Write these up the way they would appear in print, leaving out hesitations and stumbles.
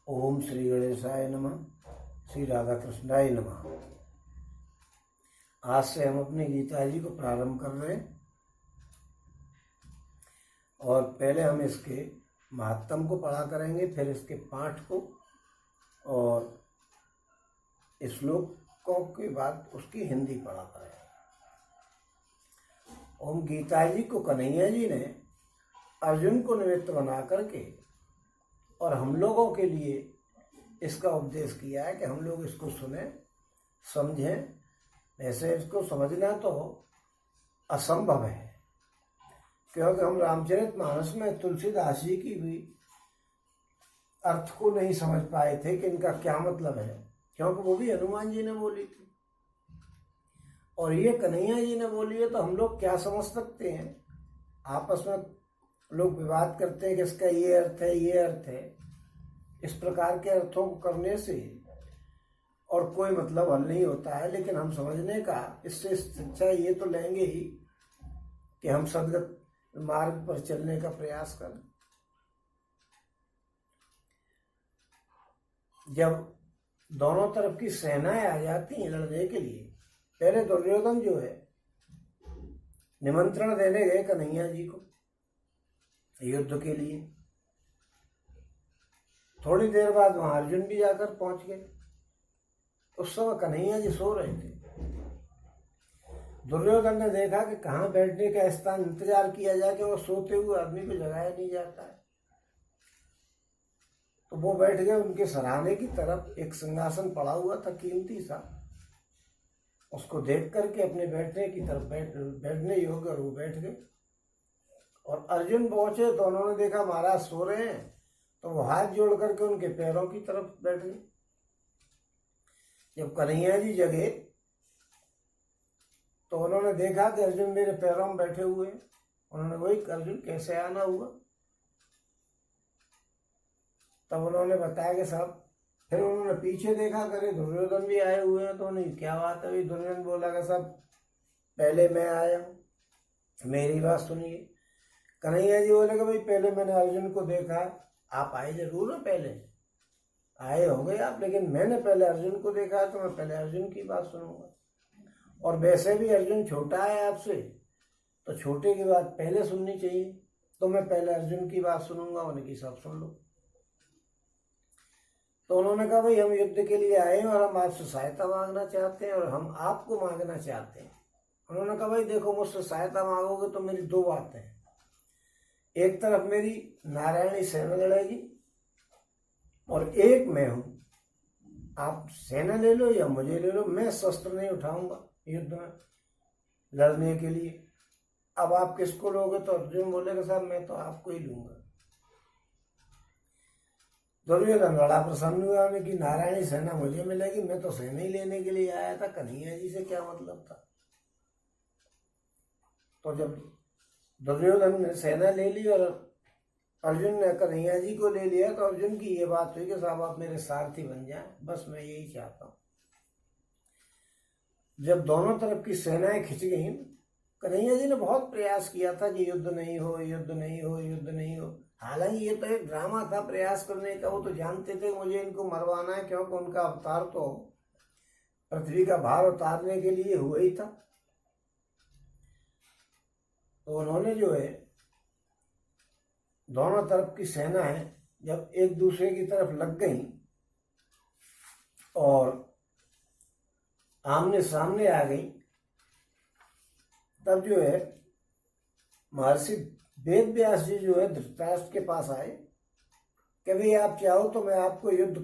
ओम श्री गणेशाय नमः। श्री राधा कृष्णाय नमः। आज से हम अपनी गीता जी को प्रारंभ कर रहे हैं और पहले हम इसके महात्म को पढ़ा करेंगे, फिर इसके पाठ को और श्लोकों के बाद उसकी हिंदी पढ़ा करेंगे। ओम गीता जी को कन्हैया जी ने अर्जुन को निमित्त बना करके और हम लोगों के लिए इसका उपदेश किया है कि हम लोग इसको सुने समझें। वैसे इसको समझना तो असंभव है, क्योंकि हम रामचरितमानस में तुलसीदास जी की भी अर्थ को नहीं समझ पाए थे कि इनका क्या मतलब है, क्योंकि वो भी हनुमान जी ने बोली थी और ये कन्हैया जी ने बोली है, तो हम लोग क्या समझ सकते हैं। आपस में लोग विवाद करते हैं कि इसका ये अर्थ है, ये अर्थ है। इस प्रकार के अर्थों को करने से और कोई मतलब हल नहीं होता है, लेकिन हम समझने का इससे शिक्षा ये तो लेंगे ही कि हम सदगत मार्ग पर चलने का प्रयास करें। जब दोनों तरफ की सेनाएं आ जाती हैं लड़ने के लिए, पहले दुर्योधन जो है निमंत्रण देने गए कन्हैया जी को युद्ध के लिए। थोड़ी देर बाद वहां अर्जुन भी जाकर पहुंच गए। उस समय कन्हैया जी सो रहे थे। दुर्योधन ने देखा कि कहाँ बैठने का स्थान इंतजार किया जाए कि वो सोते हुए आदमी को जगाया नहीं जाता है, तो वो बैठ गए उनके सराहने की तरफ। एक सिंहासन पड़ा हुआ था कीमती सा, उसको देख करके अपने बैठने की तरफ बैठने योग्य और वो बैठ गए। और अर्जुन पहुंचे तो उन्होंने देखा महाराज सो रहे हैं, तो वो हाथ जोड़ करके उनके पैरों की तरफ बैठ गए। जब कन्हैया जी जगे तो उन्होंने देखा कि अर्जुन मेरे पैरों में बैठे हुए हैं। उन्होंने वही अर्जुन कैसे आना हुआ, तब उन्होंने बताया कि साहब, फिर उन्होंने पीछे देखा करे दुर्योधन भी आए हुए हैं, तो नहीं क्या बात है। दुर्योधन बोला कि साहब पहले मैं आया हूँ, मेरी बात सुनिए। कन्हैया जी बोले कि भाई पहले मैंने अर्जुन को देखा, आप आए जरूर हो, पहले आए होंगे आप, लेकिन मैंने पहले अर्जुन को देखा है तो मैं पहले अर्जुन की बात सुनूंगा। और वैसे भी अर्जुन छोटा है आपसे, तो छोटे की बात पहले सुननी चाहिए, तो मैं पहले अर्जुन की बात सुनूंगा, उनकी सब सुन लो। तो उन्होंने कहा भाई हम युद्ध के लिए आए हैं और हम आपसे सहायता मांगना चाहते हैं और हम आपको मांगना चाहते हैं। उन्होंने कहा भाई देखो, मुझसे सहायता मांगोगे तो मेरी दो बातें हैं। एक तरफ मेरी नारायणी सेना लड़ेगी और एक मैं हूं। आप सेना ले लो या मुझे ले लो, मैं शस्त्र नहीं उठाऊंगा युद्ध में लड़ने के लिए। अब आप किसको लोगे? तो अर्जुन बोलेगा साहब मैं तो आपको ही लूंगा। दुर्योधन बड़ा प्रसन्न हुआ कि नारायणी सेना मुझे मिलेगी, मैं तो सेना ही लेने के लिए आया था, कन्हैया जी से क्या मतलब था। तो जब दुर्योधन ने सेना ले ली और अर्जुन ने कन्हैया जी को ले लिया, तो अर्जुन की ये बात हुई कि साहब आप मेरे सारथी बन जाएं, बस मैं यही चाहता हूं। जब दोनों तरफ की सेनाएं खिंच गई, कन्हैया जी ने बहुत प्रयास किया था कि युद्ध नहीं हो, युद्ध नहीं हो, युद्ध नहीं हो। हालांकि ये तो एक ड्रामा था प्रयास करने का। वो तो जानते थे मुझे इनको मरवाना है, क्योंकि उनका अवतार तो पृथ्वी का भार उतारने के लिए हुआ ही था। तो उन्होंने जो है दोनों तरफ की सेनाएं जब एक दूसरे की तरफ लग गई और आमने सामने आ गई, तब जो है महर्षि वेद व्यास जी जो है धृतराष्ट्र के पास आए कि भाई आप चाहो तो मैं आपको युद्ध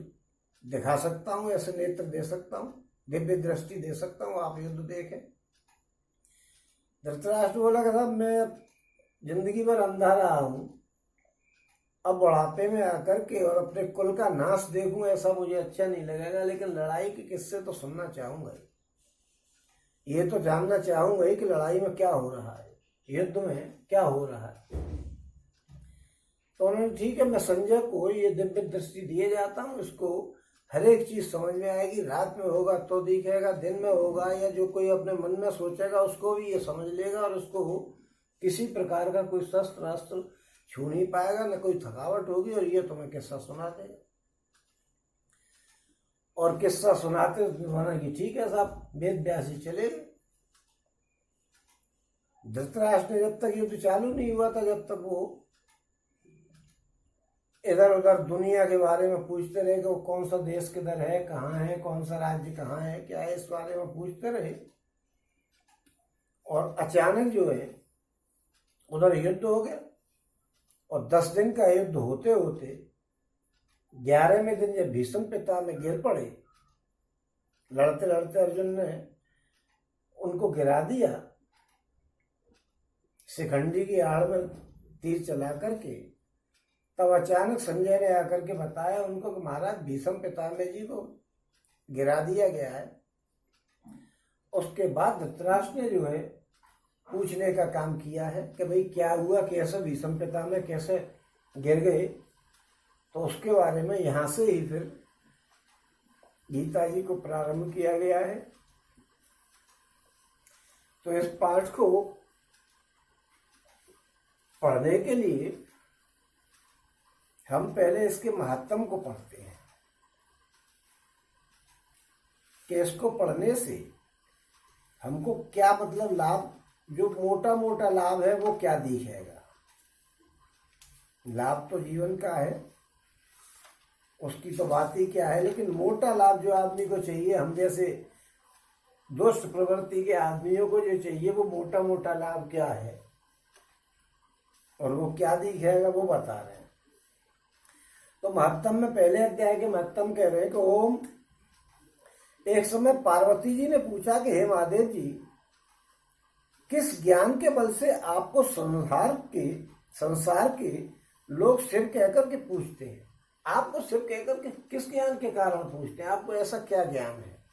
दिखा सकता हूं, ऐसे नेत्र दे सकता हूं, दिव्य दृष्टि दे सकता हूं, आप युद्ध देखें। धृतराष्ट्र बोला कि साहब मैं जिंदगी भर अंधा रहा हूं, अब बुढ़ापे में आकर के और अपने कुल का नाश देखूं ऐसा मुझे अच्छा नहीं लगेगा, लेकिन लड़ाई के किस्से तो सुनना चाहूंगा। ये तो जानना चाहूंगा ही कि लड़ाई में क्या हो रहा है, युद्ध में क्या हो रहा है। तो उन्होंने ठीक है, मैं संजय को ये दिव्य दृष्टि दिए जाता हूँ, इसको हर एक चीज समझ में आएगी। रात में होगा तो दिखेगा, दिन में होगा या जो कोई अपने मन में सोचेगा उसको भी ये समझ लेगा और उसको किसी प्रकार का कोई शस्त्र अस्त्र छू नहीं पाएगा, न कोई थकावट होगी और ये तुम्हें किस्सा सुना देगा। और किस्सा सुनाते माना कि ठीक है साहब, वेद व्यास ही चले गए। धृतराष्ट्र ने जब तक युद्ध चालू नहीं हुआ था, जब तक वो इधर उधर दुनिया के बारे में पूछते रहे कि वो कौन सा देश किधर है, कहाँ है, कौन सा राज्य कहाँ है, क्या है, इस बारे में पूछते रहे। और अचानक जो है उधर युद्ध हो गया, और 10 दिन का युद्ध होते होते 11वें दिन जब भीष्म पितामह गिर पड़े, लड़ते लड़ते अर्जुन ने उनको गिरा दिया शिखंडी की आड़ में तीर चला करके। तब अचानक संजय ने आकर के बताया उनको कि महाराज भीष्म पितामह जी को गिरा दिया गया है। उसके बाद धृतराष्ट्र ने जो है पूछने का काम किया है कि भाई क्या हुआ, कैसे भीष्म पितामह कैसे गिर गए। तो उसके बारे में यहाँ से ही फिर गीता जी को प्रारंभ किया गया है। तो इस पाठ को पढ़ने के लिए हम पहले इसके महत्व को पढ़ते हैं कि इसको पढ़ने से हमको क्या मतलब लाभ, जो मोटा मोटा लाभ है वो क्या दिखेगा। लाभ तो जीवन का है, उसकी तो बात ही क्या है, लेकिन मोटा लाभ जो आदमी को चाहिए, हम जैसे दुष्ट प्रवृत्ति के आदमियों को जो चाहिए, वो मोटा मोटा लाभ क्या है और वो क्या दिखेगा वो बता रहे हैं। तो महत्तम में पहले अध्याय के महत्तम कह रहे हैं कि ओम, एक समय पार्वती जी ने पूछा कि हे महादेव जी, किस ज्ञान के बल से आपको संसार के लोग शिव कहकर के पूछते हैं? आपको शिव कहकर के किस ज्ञान के कारण पूछते हैं? आपको ऐसा क्या ज्ञान है?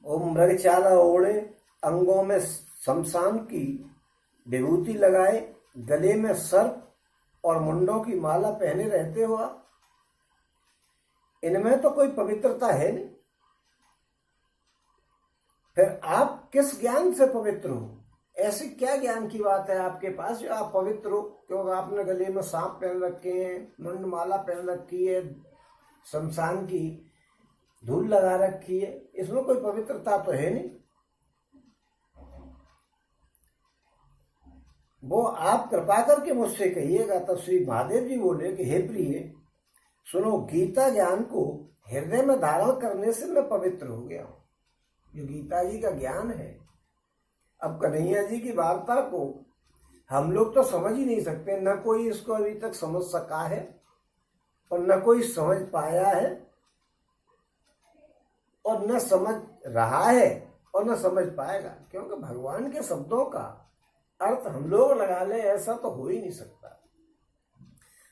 ओम मृगचाला ओढ़े, अंगों में शमशान की विभूति लगाए, गले में सर्प और मुंडों की माला पहने रहते हो आप, इनमें तो कोई पवित्रता है नहीं, फिर आप किस ज्ञान से पवित्र हो? ऐसी क्या ज्ञान की बात है आपके पास जो आप पवित्र हो? क्योंकि आपने गले में सांप पहन रखे हैं, मुंड माला पहन रखी है, शमशान की धूल लगा रखी है, इसमें कोई पवित्रता तो है नहीं। वो आप कृपा करके मुझसे कहिएगा। तब श्री महादेव जी बोले कि हे प्रिय सुनो, गीता ज्ञान को हृदय में धारण करने से मैं पवित्र हो गया हूँ। जो गीता जी का ज्ञान है, अब कन्हैया जी की वार्ता को हम लोग तो समझ ही नहीं सकते, न कोई इसको अभी तक समझ सका है और न कोई समझ पाया है और न समझ रहा है और न समझ पाएगा, क्योंकि भगवान के शब्दों का अर्थ हम लोग लगा ले ऐसा तो हो ही नहीं सकता।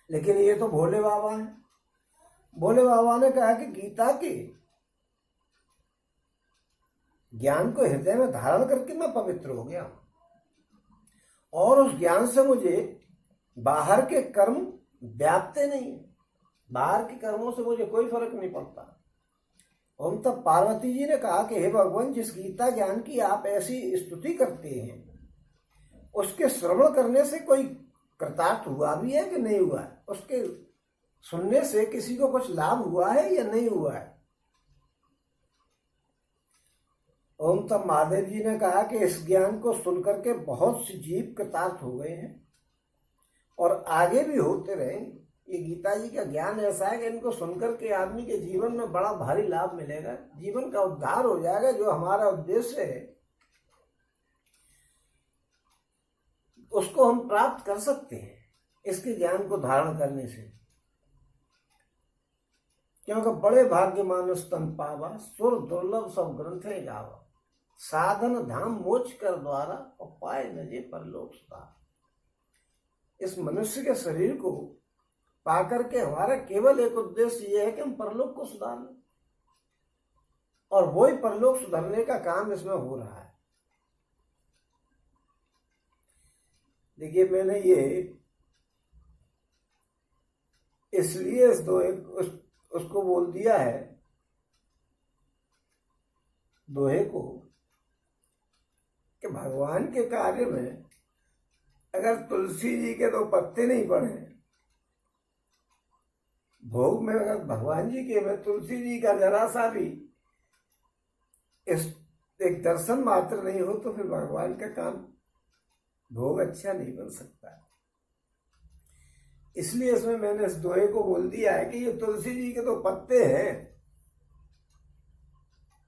लेकिन ये तो भोले बाबा हैं। भोले बाबा ने कहा कि गीता के ज्ञान को हृदय में धारण करके मैं पवित्र हो गया और उस ज्ञान से मुझे बाहर के कर्म व्यापते नहीं, बाहर के कर्मों से मुझे कोई फर्क नहीं पड़ता। और तब पार्वती जी ने कहा कि हे भगवान, जिस गीता ज्ञान की आप ऐसी स्तुति करते हैं, उसके श्रवण करने से कोई कृतार्थ हुआ भी है कि नहीं हुआ है? उसके सुनने से किसी को कुछ लाभ हुआ है या नहीं हुआ है? ओम तब महादेव जी ने कहा कि इस ज्ञान को सुनकर के बहुत से जीव कृतार्थ हो गए हैं और आगे भी होते रहेंगे। ये गीता जी का ज्ञान ऐसा है कि इनको सुनकर के आदमी के जीवन में बड़ा भारी लाभ मिलेगा, जीवन का उद्धार हो जाएगा। जो हमारा उद्देश्य है उसको हम प्राप्त कर सकते हैं इसके ज्ञान को धारण करने से। क्योंकि बड़े भाग्य मानुष तन पावा, सुर दुर्लभ सब ग्रंथे गावा, साधन धाम मोक्ष कर द्वारा और पाए नजे परलोक सुधार। इस मनुष्य के शरीर को पाकर के हमारा केवल एक उद्देश्य यह है कि हम परलोक को सुधार लें, और वही परलोक सुधारने का काम इसमें हो रहा है। देखिए, मैंने ये इसलिए उसको बोल दिया है दोहे को कि भगवान के कार्य में अगर तुलसी जी के 2 पत्ते नहीं पड़े भोग में अगर भगवान जी के में तुलसी जी का जरा सा भी इस एक दर्शन मात्र नहीं हो तो फिर भगवान का काम भोग अच्छा नहीं बन सकता। इसलिए इसमें मैंने इस दोहे को बोल दिया है कि ये तुलसी जी के तो पत्ते हैं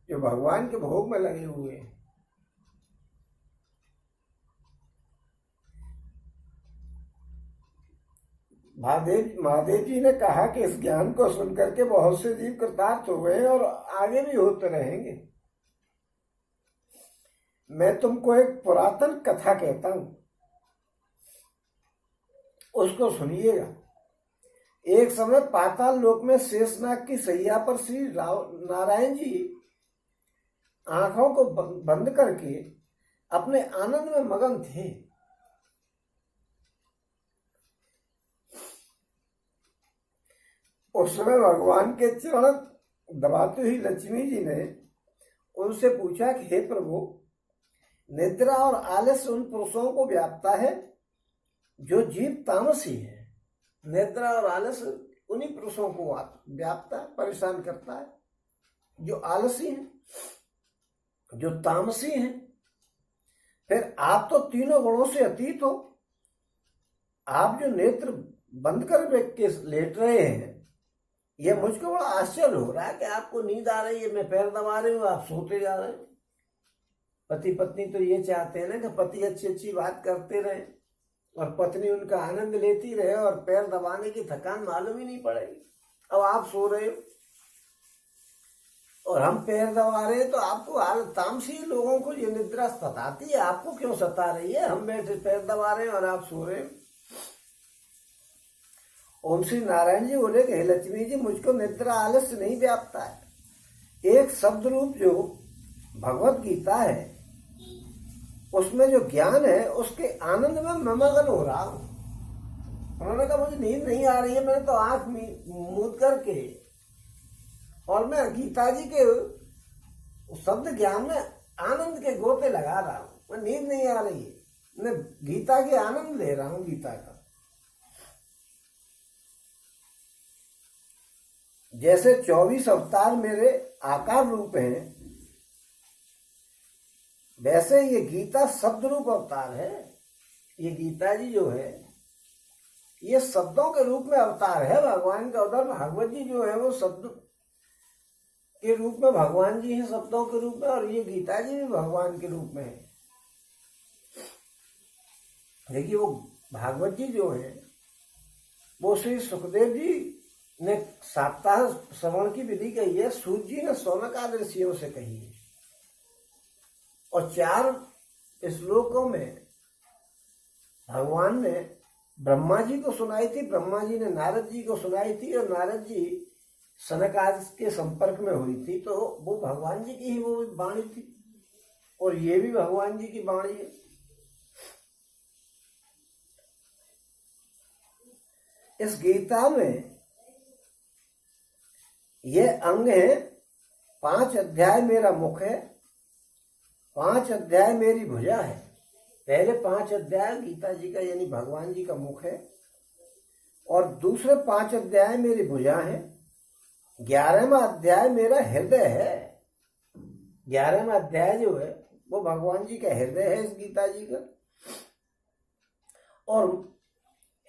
जो भगवान के भोग में लगे हुए हैं। महादेव जी ने कहा कि इस ज्ञान को सुनकर के बहुत से जीव कृतार्थ हो गए और आगे भी होते रहेंगे। मैं तुमको एक पुरातन कथा कहता हूं, उसको सुनिएगा। एक समय पाताल लोक में शेषनाग की सैया पर श्री नारायण जी आंखों को बंद करके अपने आनंद में मगन थे। उस समय भगवान के चरण दबाती हुई लक्ष्मी जी ने उनसे पूछा कि हे प्रभु, निद्रा और आलस्य उन पुरुषों को व्यापता है जो जीव तामसी है। निद्रा और आलस्य उन्हीं पुरुषों को व्यापता है, परेशान करता है, जो आलसी हैं, जो तामसी हैं। फिर आप तो तीनों गुणों से अतीत हो। आप जो नेत्र बंद कर के लेट रहे हैं, यह मुझको बड़ा आश्चर्य हो रहा है कि आपको नींद आ रही है, मैं पैर दबा रही हूँ, आप सोते जा रहे हैं। पति पत्नी तो ये चाहते हैं ना कि पति अच्छी अच्छी बात करते रहे और पत्नी उनका आनंद लेती रहे और पैर दबाने की थकान मालूम ही नहीं पड़ेगी। अब आप सो रहे हो और हम पैर दबा रहे हैं, तो आपको तामसी लोगों को ये निद्रा सताती है, आपको क्यों सता रही है? हम बैठे पैर दबा रहे हैं और आप सो रहे हो। ओम श्री नारायण जी बोले कि लक्ष्मी जी, मुझको निद्रा आलस्य नहीं व्यापता है। एक शब्द रूप जो भगवत गीता है, उसमें जो ज्ञान है, उसके आनंद में मैं मगन हो रहा हूं। उन्होंने कहा मुझे नींद नहीं आ रही है, मैंने तो आंख मूंद करके और मैं गीता जी के शब्द ज्ञान में आनंद के गोते लगा रहा हूं। मैं नींद नहीं आ रही है, मैं गीता के आनंद ले रहा हूं, गीता का। जैसे 24 अवतार मेरे आकार रूप हैं, वैसे ये गीता शब्द रूप अवतार है। ये गीता जी जो है, ये शब्दों के रूप में अवतार है भगवान का। उधर भागवत जी जो है वो शब्द के रूप में भगवान जी हैं, शब्दों के रूप में, और ये गीता जी भी भगवान के रूप में है। देखिए, वो भागवत जी जो है वो श्री सुखदेव जी ने सप्ताह श्रवण की विधि कही है, सूत जी ने शौनक आदि ऋषियों से कही है। और 4 श्लोकों में भगवान ने ब्रह्मा जी को सुनाई थी, ब्रह्मा जी ने नारद जी को सुनाई थी, और नारद जी सनक आदि के संपर्क में हुई थी। तो वो भगवान जी की ही वो वाणी थी, और ये भी भगवान जी की वाणी है। इस गीता में ये अंग है। 5 अध्याय मेरा मुख है, 5 अध्याय मेरी भुजा है। पहले 5 अध्याय गीता जी का यानी भगवान जी का मुख है, और दूसरे 5 अध्याय मेरी भुजा है। 11वां अध्याय मेरा हृदय है। 11वां अध्याय जो है वो भगवान जी का हृदय है, इस गीता जी का। और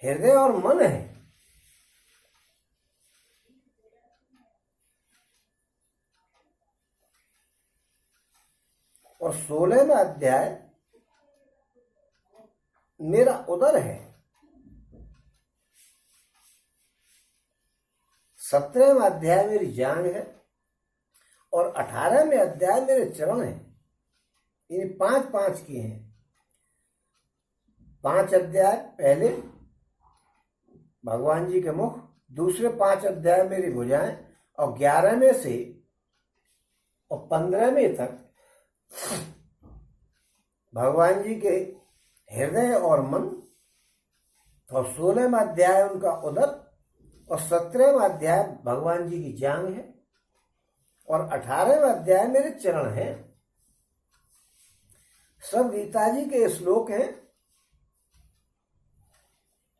हृदय और मन है। और 16वां अध्याय मेरा उदर है। 17वां अध्याय मेरी जांग है, और 18वें अध्याय मेरे चरण है। इन 5-5 की हैं। 5 अध्याय पहले भगवान जी के मुख, दूसरे 5 अध्याय मेरी भुजाएं, और 11वें से और 15वें तक भगवान जी के हृदय और मन, और 16वां अध्याय उनका उदर, और 17वां अध्याय भगवान जी की जांग है, और 18वां अध्याय मेरे चरण है। सब गीता जी के श्लोक हैं।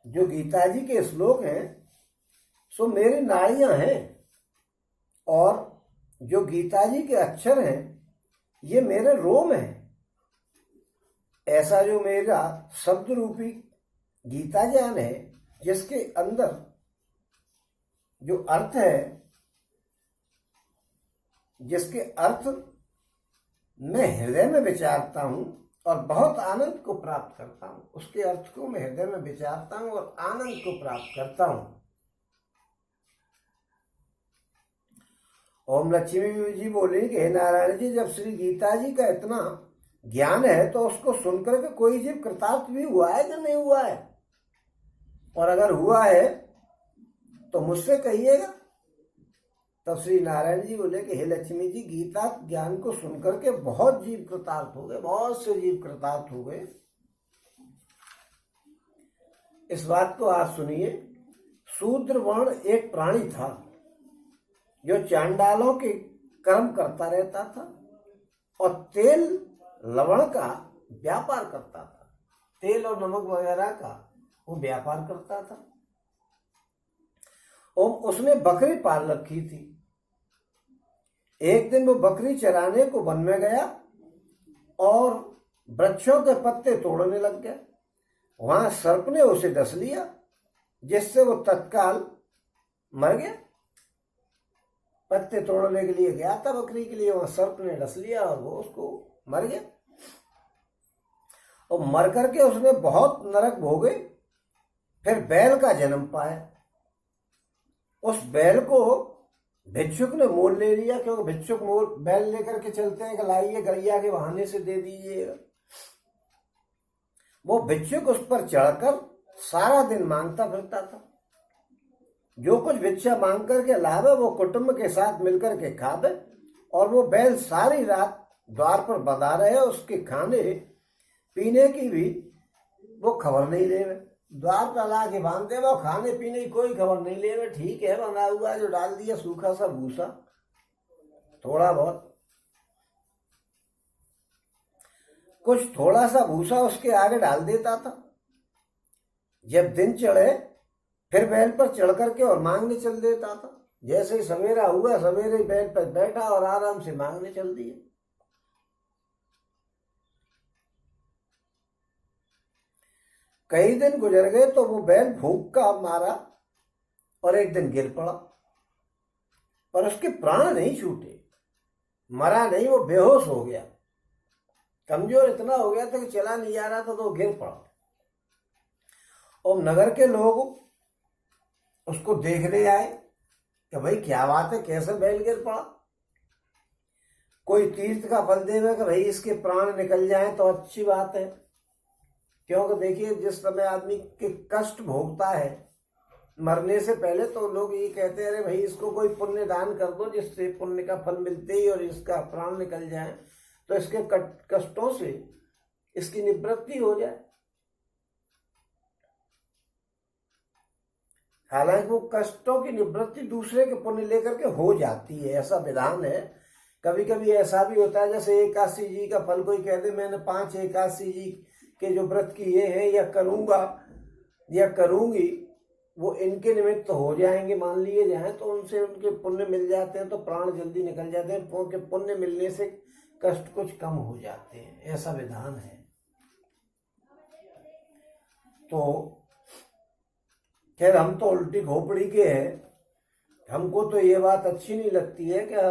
जो गीता जी के श्लोक हैं, सो मेरी नाड़ियां हैं और जो गीता जी के अक्षर हैं ये मेरे रोम हैं। ऐसा जो मेरा शब्द रूपी गीता ज्ञान है जिसके अंदर जो अर्थ है, जिसके अर्थ मैं हृदय में विचारता हूं और बहुत आनंद को प्राप्त करता हूं, उसके अर्थ को मैं हृदय में विचारता हूं और आनंद को प्राप्त करता हूं। ओम लक्ष्मी जी बोली कि हे नारायण जी, जब श्री गीता जी का इतना ज्ञान है तो उसको सुनकर के कोई जीव कृतार्थ भी हुआ है कि नहीं हुआ है? और अगर हुआ है तो मुझसे कहिएगा। तब श्री नारायण जी बोले कि हे लक्ष्मी जी, गीता ज्ञान को सुनकर के बहुत जीव कृतार्थ हो गए, बहुत से जीव कृतार्थ हो गए। इस बात को आप सुनिए। शूद्र वर्ण एक प्राणी था जो चांडालों के कर्म करता रहता था और तेल लवण का व्यापार करता था। तेल और नमक वगैरह का वो व्यापार करता था। और उसने बकरी पाल रखी थी। एक दिन वो बकरी चराने को वन में गया और वृक्षों के पत्ते तोड़ने लग गया। वहां सर्प ने उसे डस लिया, जिससे वो तत्काल मर गया। पत्ते तोड़ने के लिए गया था बकरी के लिए, वहां सर्प ने डस लिया और वो उसको मर गया। और मर करके उसने बहुत नरक भोगे। फिर बैल का जन्म पाया। उस बैल को भिक्षुक ने मोल ले लिया, क्योंकि भिक्षुक मोल बैल लेकर के चलते हैं कि लाइए गैया के बहाने से दे दीजिएगा। वो भिक्षुक उस पर चढ़कर सारा दिन मांगता फिरता था। जो कुछ भिक्षा मांग करके लावे वो कुटुंब के साथ मिलकर के खावे, और वो बैल सारी रात द्वार पर बंधा रहे, उसके खाने पीने की भी वो खबर नहीं ले। द्वार पर ला के बांधते, वो खाने पीने की कोई खबर नहीं ले। ठीक है, बना हुआ जो डाल दिया सूखा सा भूसा थोड़ा बहुत, कुछ थोड़ा सा भूसा उसके आगे डाल देता था। जब दिन चढ़े फिर बैल पर चढ़ करके और मांगने चल देता था। जैसे ही सवेरा हुआ, सवेरे बैल पर बैठा और आराम से मांगने चल दिए। कई दिन गुजर गए तो वो बैल भूख का मारा और एक दिन गिर पड़ा, और उसके प्राण नहीं छूटे, मरा नहीं, वो बेहोश हो गया। कमजोर इतना हो गया था कि चला नहीं जा रहा था, तो गिर पड़ा। और नगर के लोग उसको देखने आए कि भाई क्या बात है, कैसे बैल गिर पड़ा। कोई तीर्थ का फल देवे कि भाई इसके प्राण निकल जाए तो अच्छी बात है। क्योंकि देखिए, जिस समय आदमी के कष्ट भोगता है मरने से पहले, तो लोग ये कहते हैं अरे भाई इसको कोई पुण्य दान कर दो, जिससे पुण्य का फल मिलते ही और इसका प्राण निकल जाए तो इसके कष्टों से इसकी निवृत्ति हो जाए। हालांकि वो कष्टों की निवृत्ति दूसरे के पुण्य लेकर के हो जाती है, ऐसा विधान है। कभी कभी ऐसा भी होता है, जैसे एकादशी जी का फल कोई कहते मैंने 5 एकादशी जी के जो व्रत किए हैं या करूंगा या करूंगी, वो इनके निमित्त हो जाएंगे मान लिए जाए, तो उनसे उनके पुण्य मिल जाते हैं, तो प्राण जल्दी निकल जाते हैं। क्योंकि पुण्य मिलने से कष्ट कुछ कम हो जाते हैं, ऐसा विधान है। तो खैर, हम तो उल्टी खोपड़ी के हैं। हमको तो ये बात अच्छी नहीं लगती है कि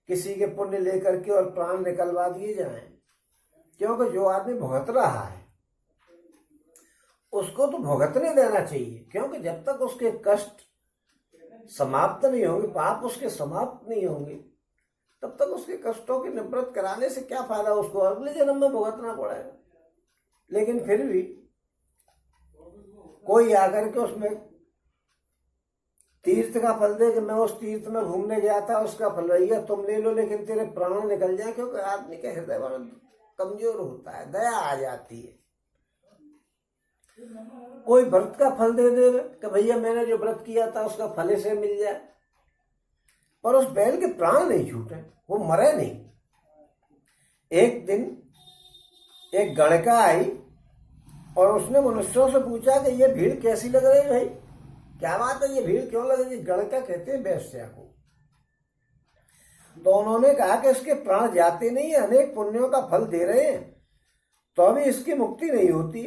किसी के पुण्य लेकर के और प्राण निकलवा दिए जाएं। क्योंकि जो आदमी भुगत रहा है उसको तो भुगतने देना चाहिए, क्योंकि जब तक उसके कष्ट समाप्त नहीं होंगे, पाप उसके समाप्त नहीं होंगे, तब तक उसके कष्टों की निवृत्त कराने से क्या फायदा, उसको अगले जन्म में भुगतना पड़ेगा। लेकिन फिर भी कोई आकर के उसमें तीर्थ का फल दे कि मैं उस तीर्थ में घूमने गया था, उसका फल भैया तुम ले लो, लेकिन तेरे प्राण निकल जाए। क्योंकि आदमी का हृदय बड़ा कमजोर होता है, दया आ जाती है। कोई व्रत का फल दे दे कि भैया मैंने जो व्रत किया था उसका फल से मिल जाए, पर उस बैल के प्राण नहीं छूटे, वो मरे नहीं। एक दिन एक गणिका आई और उसने मनुष्यों से पूछा कि ये भीड़ कैसी लग रही भाई, क्या बात है, ये भीड़ क्यों लगेगी? गणका कहते हैं वेश्या को। तो उन्होंने कहा कि इसके प्राण जाते नहीं है, अनेक पुण्यों का फल दे रहे हैं, तो अभी इसकी मुक्ति नहीं होती।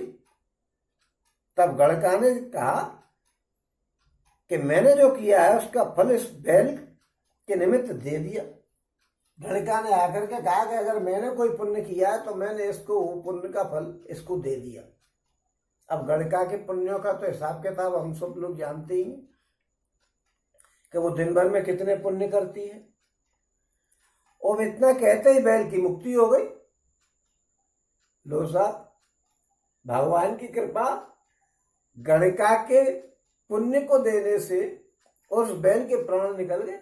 तब गणका ने कहा कि मैंने जो किया है उसका फल इस बैल के निमित्त दे दिया। गणका ने आकर के कहा कि अगर मैंने कोई पुण्य किया है तो मैंने इसको वो पुण्य का फल इसको दे दिया। अब गणका के पुण्यों का तो हिसाब किताब हम सब लोग जानते ही कि वो दिन भर में कितने पुण्य करती है। और इतना कहते ही बैल की मुक्ति हो गई। लो साहब, भगवान की कृपा, गणका के पुण्य को देने से उस बैल के प्राण निकल गए,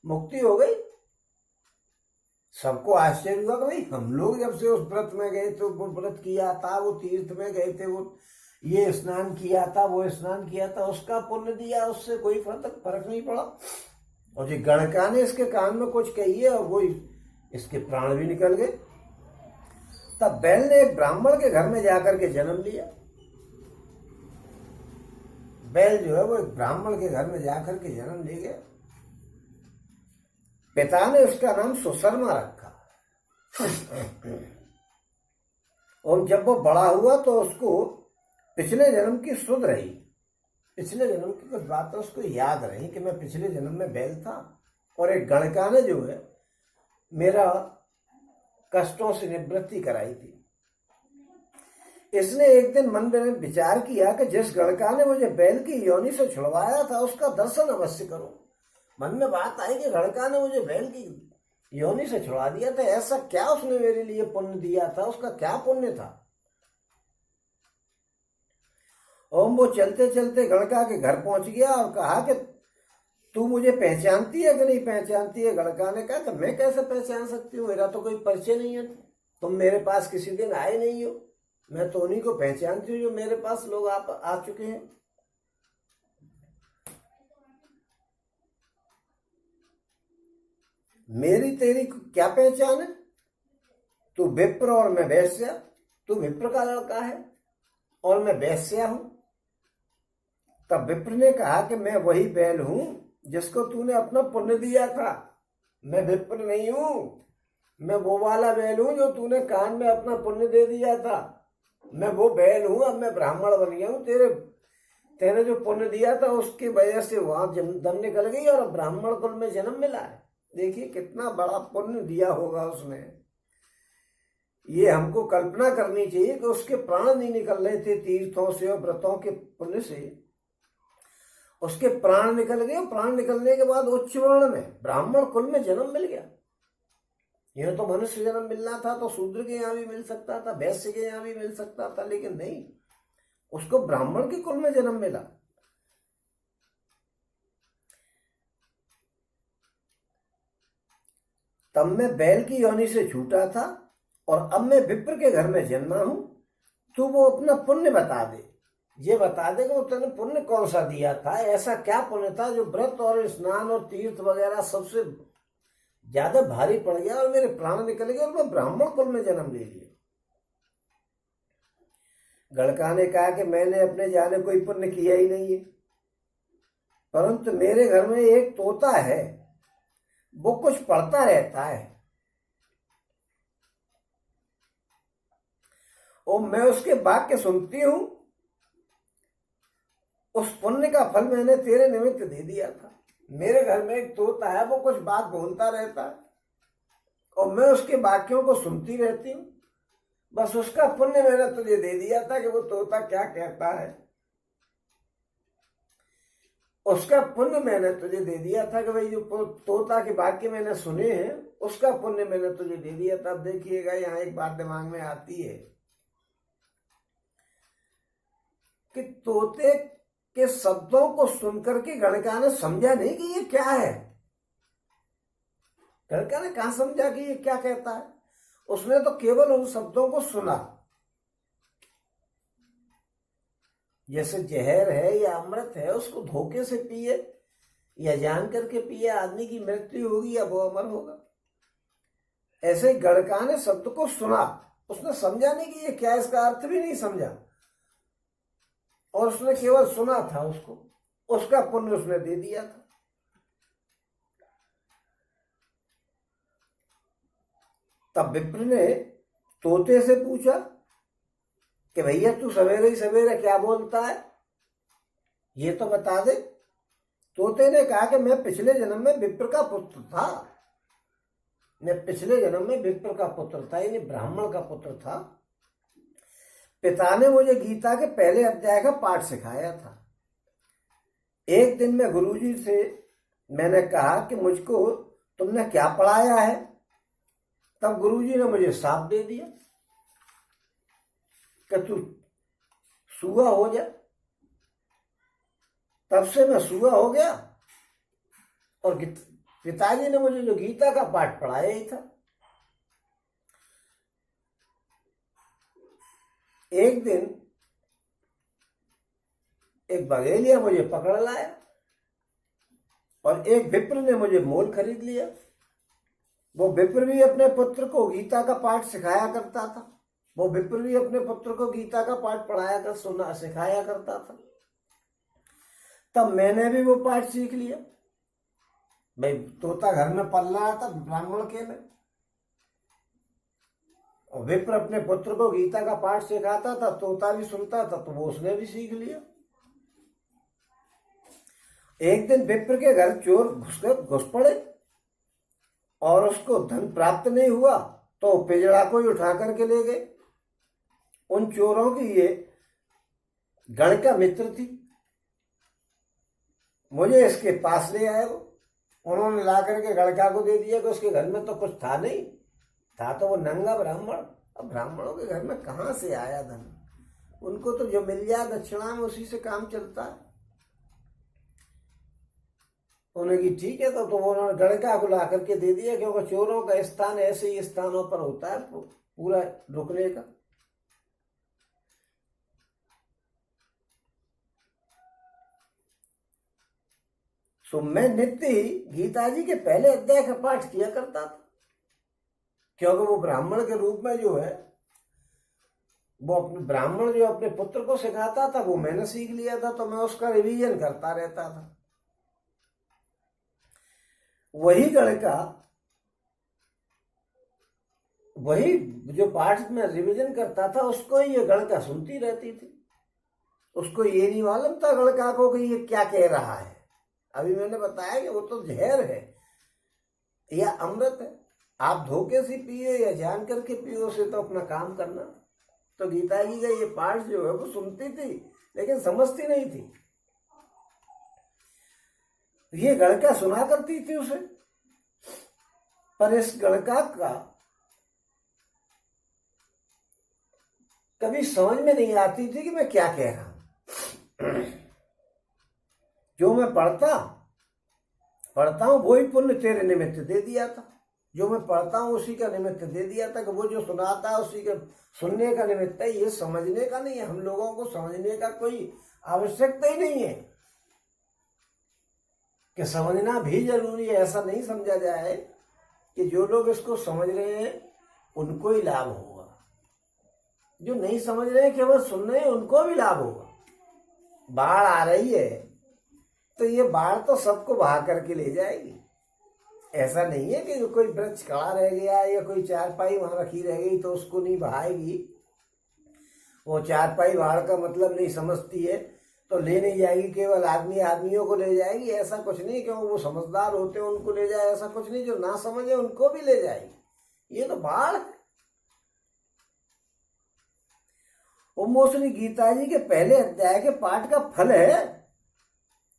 मुक्ति हो गई। सबको आश्चर्य हुआ कि भाई हम लोग जब से उस व्रत में गए थे, वो व्रत किया था, वो तीर्थ में गए थे, वो ये स्नान किया था, वो स्नान किया था, उसका पुण्य दिया, उससे कोई फर्क नहीं पड़ा। और जो गणका ने इसके कान में कुछ कही है और वो इसके प्राण भी निकल गए। तब बैल ने एक ब्राह्मण के घर में जाकर के जन्म लिया। बैल जो है वो एक ब्राह्मण के घर में जाकर के जन्म ले गया। पिता ने उसका नाम सुशर्मा रखा। और जब वो बड़ा हुआ तो उसको पिछले जन्म की सुध रही, पिछले जन्म की कुछ बातें उसको याद रही कि मैं पिछले जन्म में बैल था और एक गणका ने जो है मेरा कष्टों से निवृत्ति कराई थी। इसने एक दिन मन में विचार किया कि जिस गणका ने मुझे बैल की योनि से छुड़वाया था उसका दर्शन अवश्य करूं। मन में बात आई कि गणका ने मुझे बैल की योनि से छुड़ा दिया था, ऐसा क्या उसने मेरे लिए पुण्य दिया था, उसका क्या पुण्य था। और वो चलते चलते गणका के घर पहुंच गया और कहा कि तू मुझे पहचानती है कि नहीं पहचानती है। गणका ने कहा कि मैं कैसे पहचान सकती हूँ, मेरा तो कोई परिचय नहीं है, तुम मेरे पास किसी दिन आए नहीं हो, मैं तो उन्हीं को पहचानती हूँ जो मेरे पास लोग आ चुके हैं। मेरी तेरी क्या पहचान है, तू विप्र और मैं वैश्या, तू विप्र का लड़का है और मैं वैश्या हूं। तब विप्र ने कहा कि मैं वही बैल हूं जिसको तूने अपना पुण्य दिया था, मैं विप्र नहीं हूं, मैं वो वाला बैल हूं जो तूने कान में अपना पुण्य दे दिया था, मैं वो बैल हूं। अब मैं ब्राह्मण बन गया हूं, तेरे जो पुण्य दिया था उसकी वजह से वहां दम निकल गई और ब्राह्मण कुल में जन्म मिला है। देखिए कितना बड़ा पुण्य दिया होगा उसने। ये हमको कल्पना करनी चाहिए कि उसके प्राण नहीं निकल रहे थे तीर्थों से और व्रतों के पुण्य से, उसके प्राण निकल गए। प्राण निकलने के बाद उच्च वर्ण में ब्राह्मण कुल में जन्म मिल गया। यह तो मनुष्य जन्म मिलना था तो शूद्र के यहाँ भी मिल सकता था, वैश्य के यहाँ भी मिल सकता था, लेकिन नहीं, उसको ब्राह्मण के कुल में जन्म मिला। तब मैं बैल की योनि से छूटा था और अब मैं विप्र के घर में जन्मा हूं। तू वो अपना पुण्य बता दे, ये बता दे कि वो तेने पुण्य कौन सा दिया था, ऐसा क्या पुण्य था जो व्रत और स्नान और तीर्थ वगैरह सबसे ज्यादा भारी पड़ गया और मेरे प्राण निकल गए और मैं ब्राह्मण कुल में जन्म ले लिया। गणका ने कहा कि मैंने अपने जाने कोई पुण्य किया ही नहीं है, परंतु मेरे घर में एक तोता है, वो कुछ पढ़ता रहता है और मैं उसके वाक्य सुनती हूं। उस पुण्य का फल मैंने तेरे निमित्त दे दिया था। मेरे घर में एक तोता है, वो कुछ बात बोलता रहता है और मैं उसके वाक्यों को सुनती रहती हूँ। बस उसका पुण्य मैंने तुझे दे दिया था कि वो तोता क्या कहता है, उसका पुण्य मैंने तुझे दे दिया था कि भाई जो तोता के वाक्य मैंने सुने हैं उसका पुण्य मैंने तुझे दे दिया था। अब देखिएगा यहाँ एक बात दिमाग में आती है कि तोते के शब्दों को सुनकर के गणका ने समझा नहीं कि ये क्या है। गणका ने कहा समझा कि ये क्या कहता है, उसने तो केवल उन शब्दों को सुना। जैसे जहर है या अमृत है, उसको धोखे से पिए या जान करके पिए आदमी की मृत्यु होगी या वो अमर होगा। ऐसे गणका ने शब्द को सुना, उसने समझा नहीं कि ये क्या, इसका अर्थ भी नहीं समझा और उसने केवल सुना था उसको। उसका पुण्य उसने दे दिया था। तब विप्र ने तोते से पूछा कि भैया तू सवेरे ही सवेरे क्या बोलता है, ये तो बता दे। तोते ने कहा कि मैं पिछले जन्म में विप्र का पुत्र था, मैं पिछले जन्म में विप्र का पुत्र था, यानी ब्राह्मण का पुत्र था। पिता ने मुझे गीता के पहले अध्याय का पाठ सिखाया था। एक दिन मैं गुरुजी से मैंने कहा कि मुझको तुमने क्या पढ़ाया है, तब गुरुजी ने मुझे साफ दे दिया कि तू सूआ हो जा। तब से मैं सूआ हो गया और पिताजी ने मुझे जो गीता का पाठ पढ़ाया ही था। एक दिन एक बघेलिया मुझे पकड़ लाया और एक विप्र ने मुझे मोल खरीद लिया। वो विप्र भी अपने पुत्र को गीता का पाठ सिखाया करता था, वो विप्र भी अपने पुत्र को गीता का पाठ सिखाया करता था। तब मैंने भी वो पाठ सीख लिया। भाई तोता घर में पल रहा था ब्राह्मण के में, और विप्र अपने पुत्र को गीता का पाठ सिखाता था, तोता भी सुनता था, तो वो उसने भी सीख लिया। एक दिन विप्र के घर चोर घुस पड़े और उसको धन प्राप्त नहीं हुआ, तो पिजड़ा को ही उठा करके ले गए। उन चोरों की ये गणका मित्र थी, मुझे इसके पास ले आए। वो उन्होंने ला करके गणका को दे दिया कि उसके घर में तो कुछ था नहीं, था तो वो नंगा ब्राह्मण। अब ब्राह्मणों के घर में कहाँ से आया धन, उनको तो जो मिल जाए दक्षिणा में उसी से काम चलता है। उन्होंने की ठीक है, तो उन्होंने गणका को ला करके दे दिया, क्योंकि चोरों का स्थान ऐसे ही स्थानों पर होता है पूरा रुकने का। तो मैं नित्य ही गीता जी के पहले अध्याय का पाठ किया करता था, क्योंकि वो ब्राह्मण के रूप में जो है, वो अपने ब्राह्मण जो अपने पुत्र को सिखाता था वो मैंने सीख लिया था, तो मैं उसका रिवीजन करता रहता था। वही गणका, वही जो पाठ में रिवीजन करता था उसको ही ये गणका सुनती रहती थी। उसको ये नहीं मालूम था गणका को कि ये क्या कह रहा है। अभी मैंने बताया कि वो तो जहर है या अमृत है, आप धोखे से पियो या जान करके पियो, से तो अपना काम करना। तो गीता जी का ये पाठ जो है वो सुनती थी लेकिन समझती नहीं थी। ये गणका सुना करती थी उसे, पर इस गणका का कभी समझ में नहीं आती थी कि मैं क्या कह रहा हूं। जो मैं पढ़ता हूं वही पुण्य तेरे निमित्त दे दिया था, जो मैं पढ़ता हूं उसी का निमित्त दे दिया था, कि वो जो सुनाता है उसी के सुनने का निमित्त है। ये समझने का नहीं है, हम लोगों को समझने का कोई आवश्यकता ही नहीं है, कि समझना भी जरूरी है। ऐसा नहीं समझा जाए कि जो लोग इसको समझ रहे हैं उनको ही लाभ होगा, जो नहीं समझ रहे हैं केवल सुन रहे हैं उनको भी लाभ होगा। बाढ़ आ रही है तो ये बाढ़ तो सबको बहा करके ले जाएगी। ऐसा नहीं है कि कोई वृक्ष खड़ा रह गया या कोई चारपाई वहां रखी रह गई तो उसको नहीं बहाएगी। वो चारपाई बाढ़ का मतलब नहीं समझती है तो ले नहीं जाएगी, केवल आदमियों को ले जाएगी। ऐसा कुछ नहीं, क्योंकि वो समझदार होते हैं उनको ले जाए, ऐसा कुछ नहीं। जो ना समझे उनको भी ले जाएगी। ये तो बाढ़ है। वो मोस्टली गीता जी के पहले अध्याय के पाठ का फल है।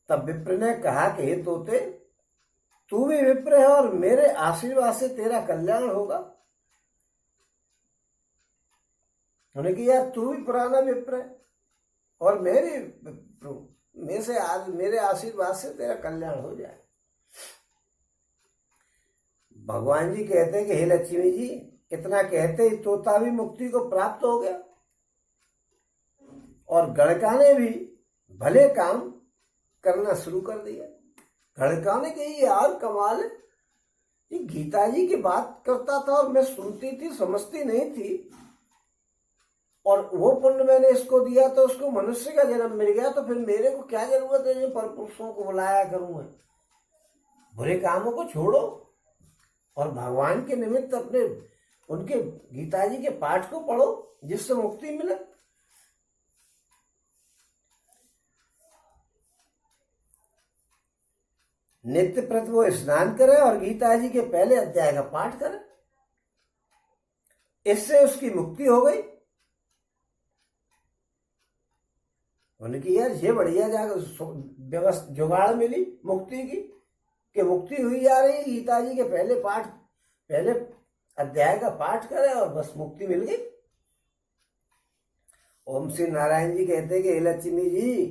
तब विप्र ने कहा कि हे तोते, तू भी विप्र है और मेरे आशीर्वाद से तेरा कल्याण होगा। उन्होंने कहा यार तू भी पुराना विप्र है और मेरे आशीर्वाद से तेरा कल्याण हो जाए। भगवान जी कहते हैं कि हे लक्ष्मी जी, इतना कहते ही तोता भी मुक्ति को प्राप्त हो गया और गणका ने भी भले काम करना शुरू कर दिया। गणका ने कही यार कमाल है, ये गीता जी की बात करता था और मैं सुनती थी, समझती नहीं थी, और वो पुण्य मैंने इसको दिया तो उसको मनुष्य का जन्म मिल गया, तो फिर मेरे को क्या जरूरत है जो परपुरुषों को बुलाया करूं मैं? बुरे कामों को छोड़ो और भगवान के निमित्त अपने उनके गीता जी के पाठ को पढ़ो, जिससे मुक्ति मिले। नित्य प्रति वो स्नान करे और गीता जी के पहले अध्याय का पाठ करे, इससे उसकी मुक्ति हो गई। उनकी यार ये बढ़िया जाकर व्यवस्था जुगाड़ मिली मुक्ति की, कि मुक्ति हुई जा रही, गीता जी के पहले अध्याय का पाठ करे और बस मुक्ति मिल गई। ओम श्री नारायण जी कहते हैं कि लक्ष्मी जी,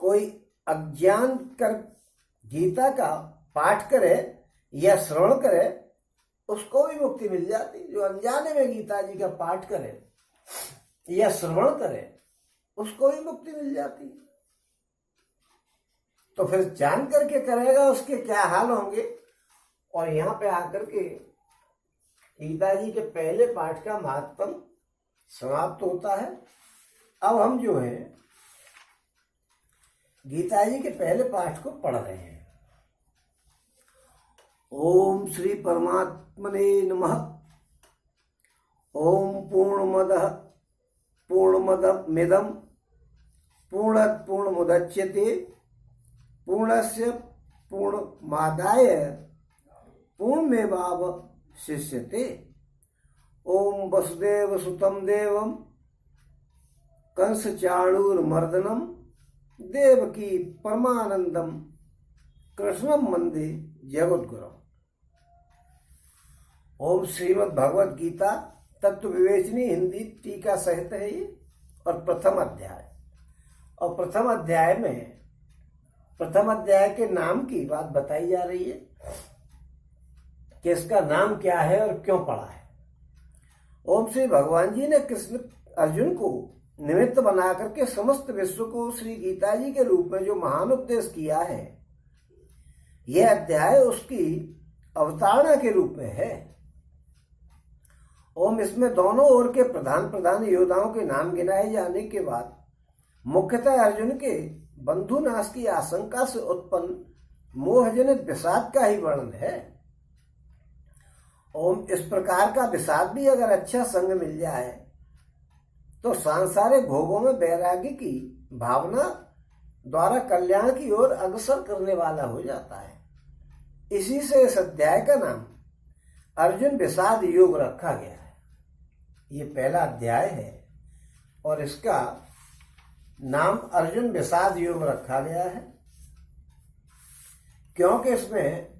कोई अज्ञान कर गीता का पाठ करे या श्रवण करे उसको भी मुक्ति मिल जाती। जो अनजाने में गीता जी का पाठ करे या श्रवण करे उसको भी मुक्ति मिल जाती। तो फिर जान करके करेगा उसके क्या हाल होंगे। और यहाँ पे आकर के गीता जी के पहले पाठ का महत्व समाप्त होता है। अब हम जो है गीता जी के पहले पाठ को पढ़ रहे हैं। ओम श्री परमात्मने नमः। ओम पूर्णमदमिदं पूर्णात् पूर्णमुदच्यते पूर्णस्य पूर्णमादाय पूर्णमेवावशिष्यते। ओम वसुदेव सुतं देवं कंसचाणूरमर्दनं देवकी परमानंदम कृष्णं वंदे जगद्गुरुम्। ओम श्रीमद् भगवद गीता तत्व विवेचनी हिंदी टीका सहित है ये, और प्रथम अध्याय। और प्रथम अध्याय के नाम की बात बताई जा रही है कि इसका नाम क्या है और क्यों पढ़ा है। ओम श्री भगवान जी ने कृष्ण अर्जुन को निमित्त बना करके समस्त विश्व को श्री गीता जी के रूप में जो महान उपदेश किया है, यह अध्याय उसकी अवतारणा के रूप में है। ओम इसमें दोनों ओर के प्रधान योद्धाओं के नाम गिनाए जाने के बाद मुख्यतः अर्जुन के बंधु नाश की आशंका से उत्पन्न मोहजनित विषाद का ही वर्णन है। ओम इस प्रकार का विषाद भी अगर अच्छा संग मिल जाए तो सांसारिक भोगों में वैराग्य की भावना द्वारा कल्याण की ओर अग्रसर करने वाला हो जाता है। इसी से इस अध्याय का नाम अर्जुन विषाद योग रखा गया है। ये पहला अध्याय है और इसका नाम अर्जुन विषाद योग रखा गया है क्योंकि इसमें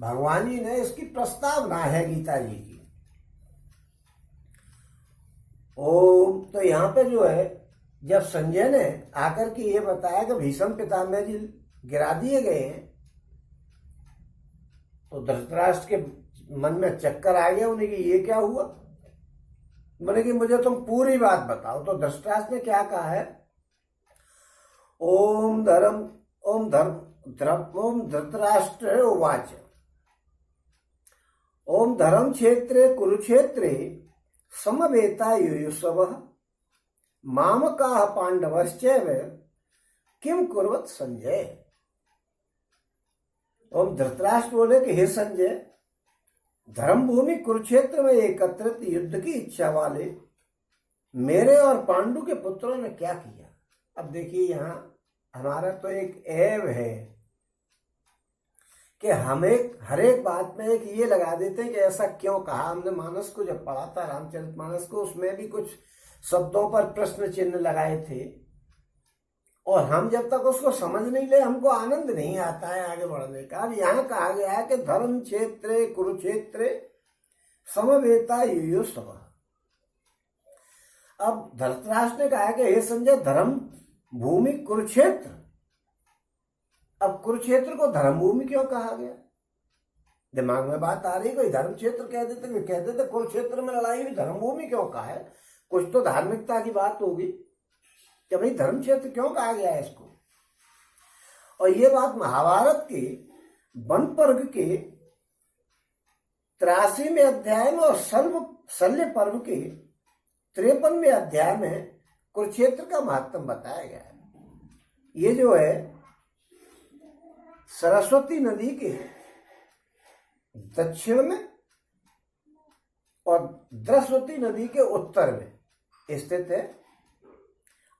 भगवान जी ने इसकी प्रस्तावना है गीता जी की। ओम तो यहाँ पे जो है जब संजय ने आकर के ये बताया कि भीष्म पितामह जी गिरा दिए गए हैं, तो धृतराष्ट्र के मन में चक्कर आ गया उन्हें कि ये क्या हुआ। बोले कि मुझे तुम पूरी बात बताओ। तो धृतराष्ट्र ने क्या कहा है, ओम धृतराष्ट्र उवाच ओम धर्म क्षेत्रे कुरुक्षेत्रे समवेता युयुत्सवः मामकाः पांडवश्चैव किम कुर्वत संजय। ओम धृतराष्ट्र बोले कि हे संजय, धर्मभूमि कुरुक्षेत्र में एकत्रित युद्ध की इच्छा वाले मेरे और पांडु के पुत्रों ने क्या किया। अब देखिए यहाँ हमारा तो एक ऐब है कि हम हर एक बात में एक ये लगा देते हैं कि ऐसा क्यों कहा। हमने मानस को जब पढ़ा था, रामचरितमानस को, उसमें भी कुछ शब्दों पर प्रश्न चिन्ह लगाए थे और हम जब तक उसको समझ नहीं ले हमको आनंद नहीं आता है आगे बढ़ने का। अब यहाँ कहा गया है कि धर्म क्षेत्रे कुरुक्षेत्रे समवेता युयुत्सवः। अब धृतराष्ट्र ने कहा कि हे संजय, धर्म भूमि कुरुक्षेत्र। अब कुरुक्षेत्र को धर्म भूमि क्यों कहा गया? दिमाग में बात आ रही, कोई धर्म क्षेत्र कह देते कुरुक्षेत्र में लड़ाई हुई, धर्म भूमि क्यों कहा है? कुछ तो धार्मिकता की बात होगी कि भाई धर्म क्षेत्र क्यों कहा गया है इसको। और ये बात महाभारत के वन पर्व के 83वें अध्याय में और शल्य पर्व के 53वें अध्याय में कुरुक्षेत्र का महत्व बताया गया है। ये जो है सरस्वती नदी के दक्षिण में और सरस्वती नदी के उत्तर में स्थित है।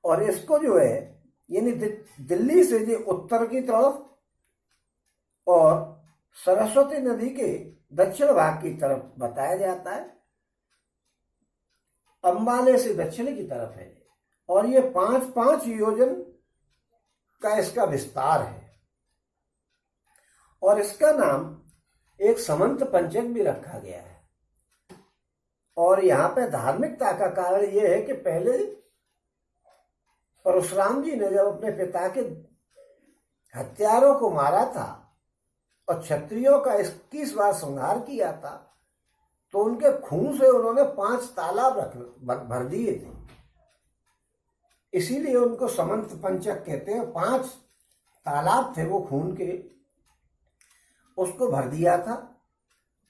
और इसको जो है यानी दिल्ली से जो उत्तर की तरफ और सरस्वती नदी के दक्षिण भाग की तरफ बताया जाता है। अंबाले से दक्षिण की तरफ है और ये 5-5 योजन का इसका विस्तार है। और इसका नाम एक समंत पंचक भी रखा गया है। और यहाँ पे धार्मिकता का कारण यह है कि पहले परशुराम जी ने जब अपने पिता के हत्यारों को मारा था और क्षत्रियों का 21 बार संहार किया था, तो उनके खून से उन्होंने 5 तालाब भर दिए थे। इसीलिए उनको समंत पंचक कहते हैं। 5 तालाब थे वो खून के, उसको भर दिया था।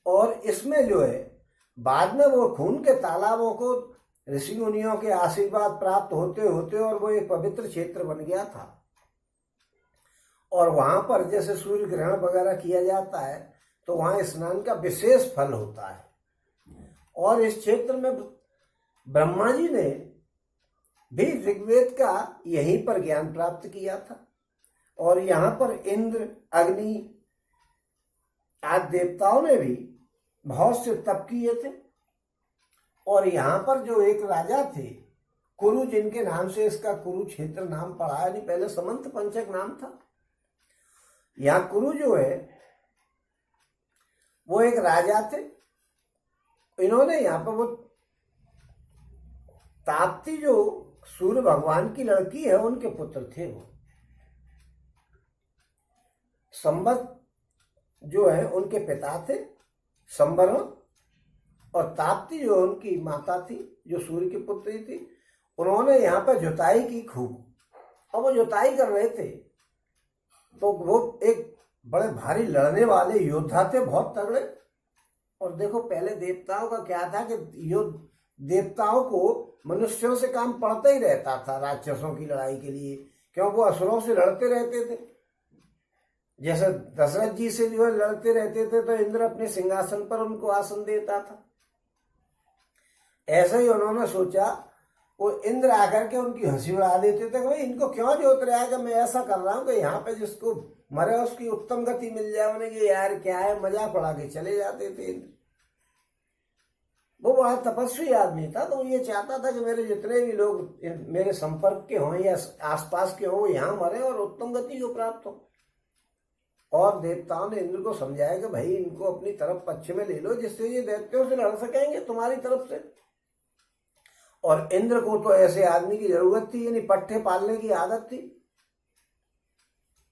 और इसमें जो है बाद में वो खून के तालाबों को ऋषि मुनियों के आशीर्वाद प्राप्त होते होते और वो एक पवित्र क्षेत्र बन गया था। और वहां पर जैसे सूर्य ग्रहण वगैरह किया जाता है तो वहां स्नान का विशेष फल होता है। और इस क्षेत्र में ब्रह्मा जी ने भी ऋग्वेद का यहीं पर ज्ञान प्राप्त किया था। और यहाँ पर इंद्र, अग्नि आदि देवताओं ने भी बहुत से तप किए थे। और यहाँ पर जो एक राजा थे कुरु, जिनके नाम से इसका कुरुक्षेत्र नाम पड़ा है, नहीं पहले समंत पंचक नाम था। यहाँ कुरु जो है वो एक राजा थे। इन्होंने यहाँ पर वो ताप्ती जो सूर्य भगवान की लड़की है उनके पुत्र थे। वो संबत जो है उनके पिता थे संबरण, और ताप्ती जो उनकी माता थी जो सूर्य की पुत्री थी। उन्होंने यहाँ पर जुताई की खूब। और वो जुताई कर रहे थे तो वो एक बड़े भारी लड़ने वाले योद्धा थे, बहुत तगड़े। और देखो पहले देवताओं का क्या था कि युद्ध देवताओं को मनुष्यों से काम पड़ता ही रहता था राक्षसों की लड़ाई के लिए, क्योंकि वो असुरों से लड़ते रहते थे। जैसे दशरथ जी से जो है लड़ते रहते थे तो इंद्र अपने सिंहासन पर उनको आसन देता था। ऐसे ही उन्होंने सोचा, वो इंद्र आकर के उनकी हंसी उड़ा देते थे कि भाई इनको क्यों जोत रहा है कि मैं ऐसा कर रहा हूँ कि यहाँ पे जिसको मरे उसकी उत्तम गति मिल जाए। उन्हें कि यार क्या है, मजाक उड़ा के चले जाते थे इंद्र। वो बड़ा तपस्वी आदमी था, तो ये चाहता था कि मेरे जितने भी लोग मेरे संपर्क के हों या आसपास के हों, यहाँ मरे और उत्तम गति को प्राप्त हो। और देवताओं ने इंद्र को समझाया कि भाई इनको अपनी तरफ पक्ष में ले लो, जिससे ये दैत्यों से लड़ सकेंगे तुम्हारी तरफ से। और इंद्र को तो ऐसे आदमी की जरूरत थी, यानी पट्टे पालने की आदत थी।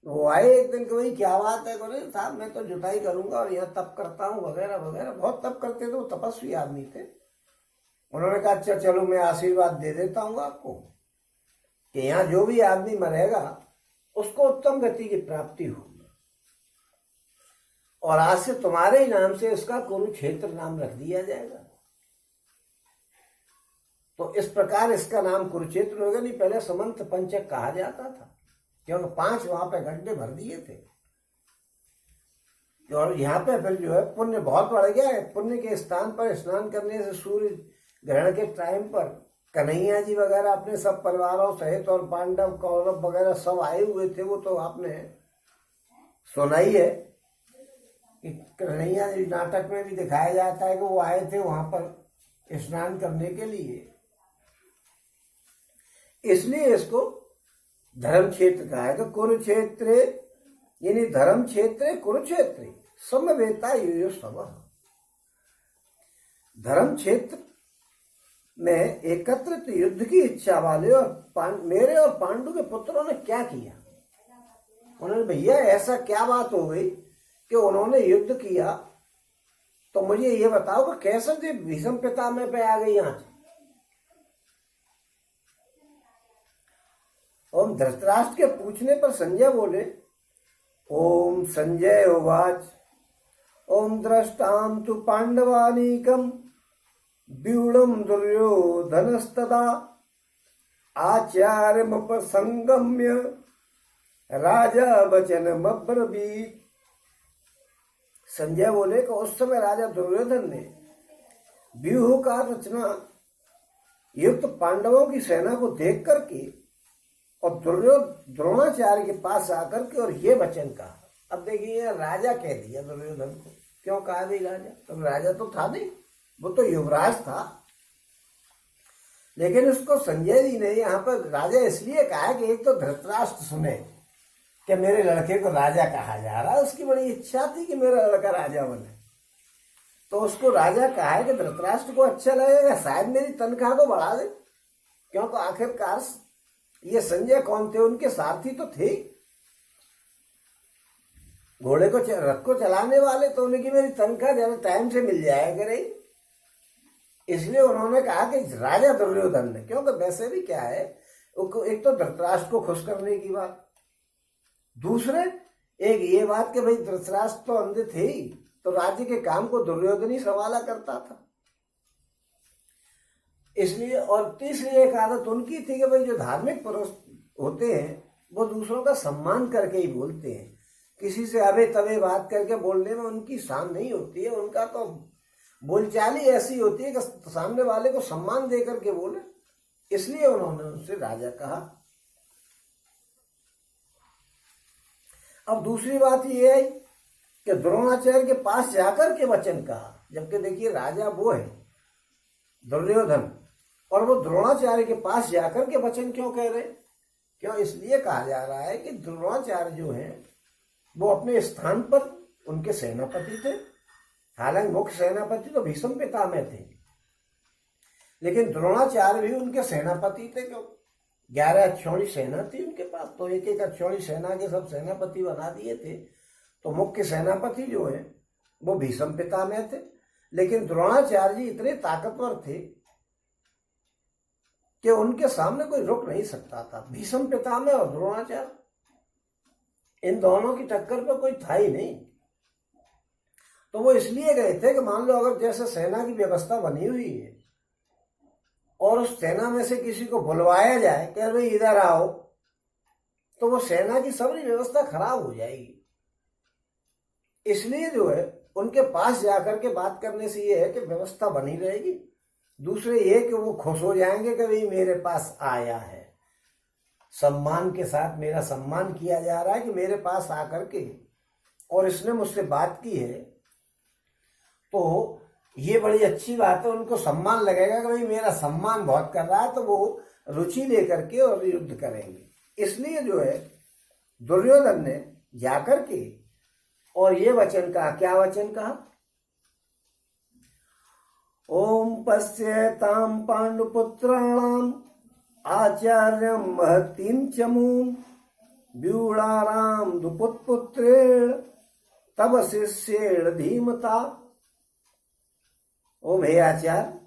वो आए एक दिन कि भाई क्या बात है, बोले साहब मैं तो जुताई करूंगा और यहाँ तप करता हूँ वगैरह वगैरह। बहुत तप करते थे, वो तपस्वी आदमी थे। उन्होंने कहा अच्छा चलो मैं आशीर्वाद दे देता हूँ आपको कि यहाँ जो भी आदमी मरेगा उसको उत्तम गति की प्राप्ति होगी, और आज से तुम्हारे ही नाम से इसका कुरुक्षेत्र नाम रख दिया जाएगा। तो इस प्रकार इसका नाम कुरुक्षेत्र होगा। नहीं पहले समंत पंचक कहा जाता था, क्योंकि 5 वहां पे गड्ढे भर दिए थे। और यहाँ पे फिर जो है पुण्य बहुत बढ़ गया है। पुण्य के स्थान पर स्नान करने से सूर्य ग्रहण के टाइम पर कन्हैया जी वगैरह अपने सब परिवारों सहित और पांडव कौरव वगैरह सब आए हुए थे। वो तो आपने सुना ही है कि कन्हैया जी नाटक में भी दिखाया जाता है कि वो आए थे वहां पर स्नान करने के लिए। इसलिए इसको धर्म क्षेत्र कहा है। तो कुरुक्षेत्र यानी धर्म क्षेत्र कुरुक्षेत्र समवेता यो सब। धर्म क्षेत्र में एकत्रित युद्ध की इच्छा वाले और मेरे और पांडु के पुत्रों ने क्या किया। उन्होंने भैया ऐसा क्या बात हो गई कि उन्होंने युद्ध किया, तो मुझे ये बताओ कि कैसे जो भीष्म पितामह पे आ गई आंच। ओम धृतराष्ट्र के पूछने पर संजय बोले, ओम संजय उवाच ओम दृष्टाम तु पांडवानीकम व्यूढ़म दुर्योधनस्तदा आचार्यमुपसंगम्य राजा वचनमब्रवीत्। संजय बोले कि उस समय राजा दुर्योधन ने व्यूह का रचना युक्त पांडवों की सेना को देख करके और द्रोणाचार्य के पास आकर के और ये वचन कहा। अब देखिए राजा कह दिया दुर्योधन को, क्यों कहा भी राजा? तो राजा तो था नहीं, वो तो युवराज था। लेकिन उसको संजय जी ने यहाँ पर राजा इसलिए कहा कि एक तो धृतराष्ट्र सुने कि मेरे लड़के को राजा कहा जा रहा है, उसकी बड़ी इच्छा थी कि मेरा लड़का राजा बने, तो उसको राजा कहा है कि धृतराष्ट्र को अच्छा लगेगा, शायद मेरी तनख्वाह को बढ़ा दे। क्योंकि आखिरकार ये संजय कौन थे? उनके सारथी तो थे, घोड़े को रथ को चलाने वाले, तो उनकी मेरी तनख्वाह ज्यादा टाइम से मिल जाएगा नहीं। इसलिए उन्होंने कहा कि राजा दुर्योधन ने, क्योंकि वैसे भी क्या है, एक तो धृतराष्ट्र को खुश करने की बात, दूसरे एक ये बात कि भाई धृतराष्ट्र तो अंधे थे ही, तो राज्य के काम को दुर्योधन ही संभाला करता था। इसलिए और तीसरी एक आदत उनकी थी कि भाई जो धार्मिक पुरुष होते हैं वो दूसरों का सम्मान करके ही बोलते हैं, किसी से अबे तबे बात करके बोलने में उनकी शान नहीं होती है। उनका तो बोलचाल ही ऐसी होती है कि सामने वाले को सम्मान दे करके बोले। इसलिए उन्होंने उनसे राजा कहा। अब दूसरी बात यह है कि द्रोणाचार्य के पास जाकर के वचन कहा, जबकि देखिए राजा वो है दुर्योधन, और वो द्रोणाचार्य के पास जाकर के वचन क्यों कह रहे? क्यों? इसलिए कहा जा रहा है कि द्रोणाचार्य जो है वो अपने स्थान पर उनके सेनापति थे। हालांकि मुख्य सेनापति तो भीष्म पितामह थे, लेकिन द्रोणाचार्य भी उनके सेनापति थे। क्यों? 11 अक्षौणी सेना थी उनके पास, तो एक एक अक्षौणी सेना के सब सेनापति बना दिए थे। तो मुख्य सेनापति जो है वो भीष्म पितामह थे, लेकिन द्रोणाचार्य जी इतने ताकतवर थे कि उनके सामने कोई रुक नहीं सकता था। भीष्म पितामह और द्रोणाचार्य, इन दोनों की टक्कर पर कोई था ही नहीं। तो वो इसलिए गए थे कि मान लो अगर जैसे सेना की व्यवस्था बनी हुई है और उस सेना में से किसी को बुलवाया जाए कि भाई इधर आओ, तो वो सेना की सारी व्यवस्था खराब हो जाएगी। इसलिए जो है उनके पास जाकर के बात करने से ये है कि व्यवस्था बनी रहेगी। दूसरे ये कि वो खुश हो जाएंगे कि भाई मेरे पास आया है, सम्मान के साथ मेरा सम्मान किया जा रहा है कि मेरे पास आकर के और इसने मुझसे बात की है, तो ये बड़ी अच्छी बात है। उनको सम्मान लगेगा कि भाई मेरा सम्मान बहुत कर रहा है, तो वो रुचि लेकर के और युद्ध करेंगे। इसलिए जो है दुर्योधन ने जाकर के और ये वचन कहा। क्या वचन कहा? ओम पश्यताम पांडुपुत्राणाम आचार्यम महतीम चमूम व्यूढ़ाराम दुपुत्पुत्रेण तब शिष्येण धीमता। ओम हे आचार्य,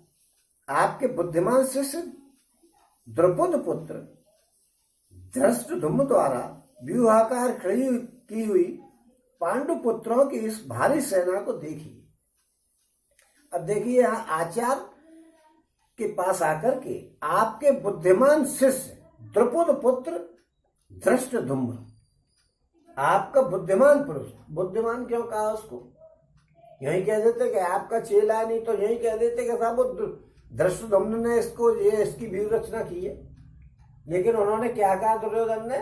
आपके बुद्धिमान शिष्य द्रुपद पुत्र धृष्टद्युम्न द्वारा व्यूहाकार खड़ी की हुई पांडु पुत्रों की इस भारी सेना को देखिए। अब देखिए यहाँ आचार्य के पास आकर के आपके बुद्धिमान शिष्य द्रुपद पुत्र धृष्टद्युम्न, आपका बुद्धिमान पुरुष, बुद्धिमान क्यों कहा उसको? यही कह देते कि आपका चेला, नहीं तो यही कह देते कि साहब धृष्टद्युम्न ने इसको इसकी व्यूह रचना की है। लेकिन उन्होंने क्या कहा दुर्योधन ने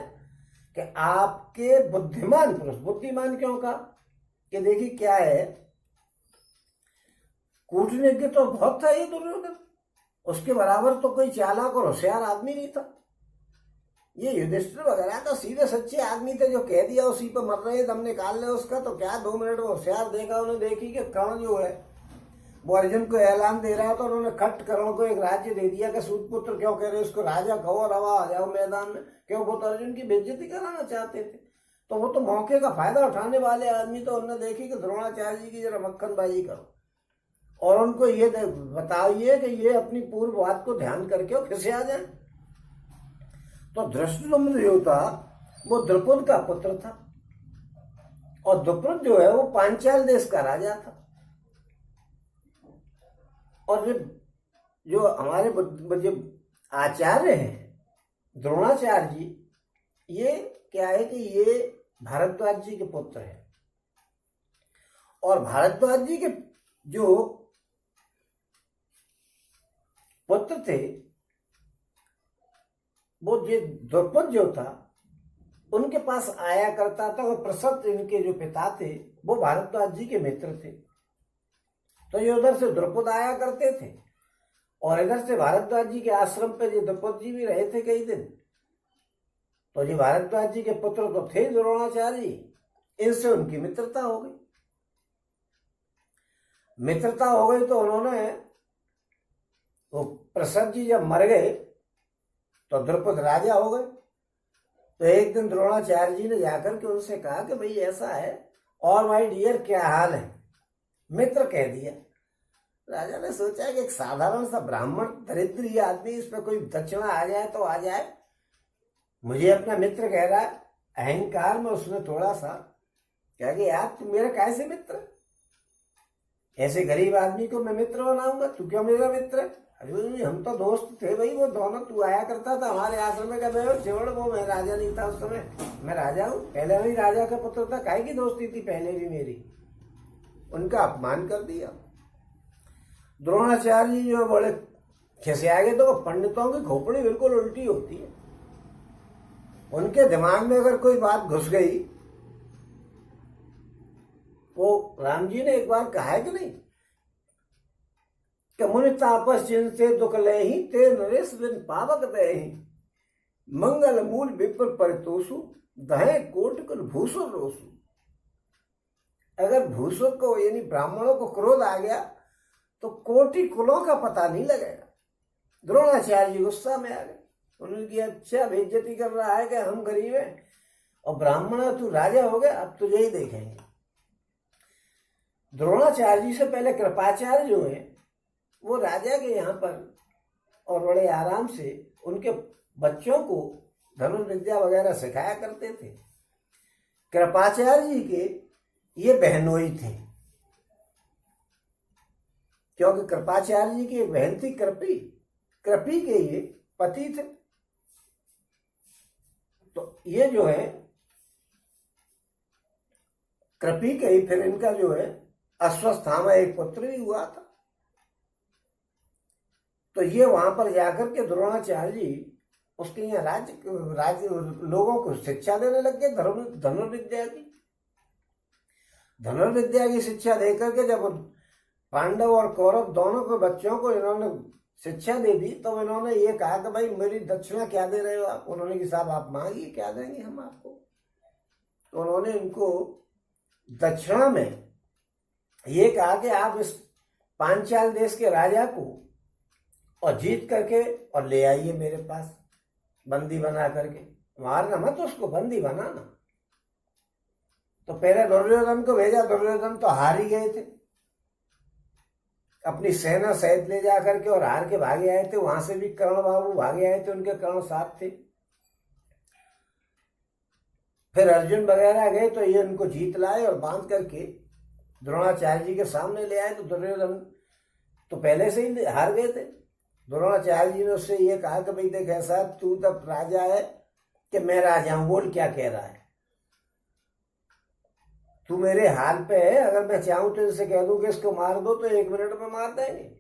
कि आपके बुद्धिमान पुरुष। बुद्धिमान क्यों कहा? कि देखिए क्या है, कूटनीति तो बहुत था ये दुर्योधन, उसके बराबर तो कोई चालाक और होशियार आदमी नहीं था। ये युधिष्ठिर वगैरह तो सीधे सच्चे आदमी थे, जो कह दिया उसी पर मर रहे, दम निकाल ले उसका। तो क्या 2 मिनट में होशियार देखा उन्हें, देखी कि कर्ण जो है वो अर्जुन को ऐलान दे रहा है, तो उन्होंने खट कर्ण को एक राज्य दे दिया कि सूतपुत्र क्यों कह रहे, उसको राजा कहो, रवा आ जाओ मैदान में। क्यों? वो तो अर्जुन की बेइज्जती कराना चाहते थे। तो वो तो मौके का फायदा उठाने वाले आदमी, तो उन्होंने देखी कि द्रोणाचार्य जी की जरा मक्खनबाजी करो और उनको ये बताइए कि ये अपनी पूर्व बात को ध्यान करके फिर से आ जाए। तो धृष्टद्युम्न जो था वो द्रुपद का पुत्र था, और द्रुपद जो है वो पांचाल देश का राजा था। और जो हमारे जो आचार्य हैं द्रोणाचार्य जी, ये क्या है कि ये भारद्वाज जी के पुत्र हैं। और भारद्वाज जी के जो पुत्र थे वो जो द्रौपद जो था उनके पास आया करता था, और प्रसन्न इनके जो पिता थे वो भारद्वाज जी के मित्र थे। तो ये उधर से द्रौपद आया करते थे और इधर से भारद्वाज जी के आश्रम पे ये द्रौपद जी भी रहे थे कई दिन। तो ये भारद्वाज जी के पुत्र तो थे द्रोणाचार्य जी, इनसे उनकी मित्रता हो गई। मित्रता हो गई तो उन्होंने, वो प्रसन्न जी जब मर गए तो द्रौपद राजा हो गए। तो एक दिन द्रोणाचार्य जी ने जाकर के उनसे कहा कि भाई ऐसा है, और माय डियर क्या हाल है, मित्र कह दिया। राजा ने सोचा कि एक साधारण सा ब्राह्मण दरिद्री आदमी, इस पर कोई दक्षिणा आ जाए तो आ जाए, मुझे अपना मित्र कह रहा है। अहंकार में उसने थोड़ा सा कहा कि यार तू मेरा कैसे मित्र, ऐसे गरीब आदमी को मैं मित्र बनाऊंगा, तू क्यों मेरा मित्र है? अरे हम तो दोस्त थे भाई, वो दोनों, तू आया करता था हमारे आश्रम में, कभी छोड़, वो मैं राजा नहीं था उस समय, मैं राजा हूँ, पहले भी राजा का पुत्र था, काहे की दोस्ती थी पहले भी मेरी। उनका अपमान कर दिया। द्रोणाचार्य जी जो बड़े खिसिया गए, तो पंडितों की खोपड़ी बिल्कुल उल्टी होती है। उनके दिमाग में अगर कोई बात घुस गई, वो राम जी ने एक बार कहा है कि नहीं कि मुनि तापस जिनसे दुख लेहि, ते नरेश बिन पावक देहि, मंगल मूल विप्र परितोषु, दहे कोट कुल भूसुर रोसु। अगर भूसुर को यानी ब्राह्मणों को क्रोध आ गया तो कोटि कुलों का पता नहीं लगेगा। द्रोणाचार्य जी गुस्सा में आ गए। उन्होंने कहा अच्छा बेइज्जती कर रहा है कि हम गरीब हैं और ब्राह्मण तू राजा हो गया, अब तुझे ही देखेंगे। द्रोणाचार्य जी से पहले कृपाचार्य जो है वो राजा के यहाँ पर और बड़े आराम से उनके बच्चों को धनुर्विद्या वगैरह सिखाया करते थे। कृपाचार्य जी के ये बहनोई थे, क्योंकि कृपाचार्य जी की एक बहन थी कृपी, कृपी के ये पति थे। तो ये जो है कृपी के ही फिर इनका जो है अश्वस्थामा एक पुत्र भी हुआ था। तो ये वहां पर जाकर के द्रोणाचार्य जी उसके यहाँ राज्य लोगों को शिक्षा देने लग गए धनुर्विद्या की। धनुर्विद्या की शिक्षा देकर के जब पांडव और कौरव दोनों के बच्चों को इन्होंने शिक्षा दे दी, तो इन्होंने ये कहा कि भाई मेरी दक्षिणा क्या दे रहे हो आप? उन्होंने कि साहब आप मांगिए, क्या देंगे हम आपको। तो उन्होंने इनको दक्षिणा में ये कहा कि आप इस पांचाल देश के राजा को और जीत करके और ले आइए मेरे पास, बंदी बना करके, मारना मत उसको, बंदी बनाना। तो पहले दुर्योधन को भेजा, दुर्योधन तो हार ही गए थे, अपनी सेना सहित ले जा करके और हार के भागे आए थे। वहां से भी कर्ण बाबू भागे आए थे, उनके कर्ण साथ थे। फिर अर्जुन वगैरह गए तो ये उनको जीत लाए और बांध करके द्रोणाचार्य जी के सामने ले आए। तो दुर्योधन तो पहले से ही हार गए थे। द्रोणाचार्य जी ने उससे ये कहा कि भाई देख ऐसा, तू तब राजा है कि मैं राजा हूं, बोल क्या कह रहा है, तू मेरे हाल पे है, अगर मैं चाहूं तो इनसे कह दूं कि इसको मार दो तो 1 मिनट में मार देंगे।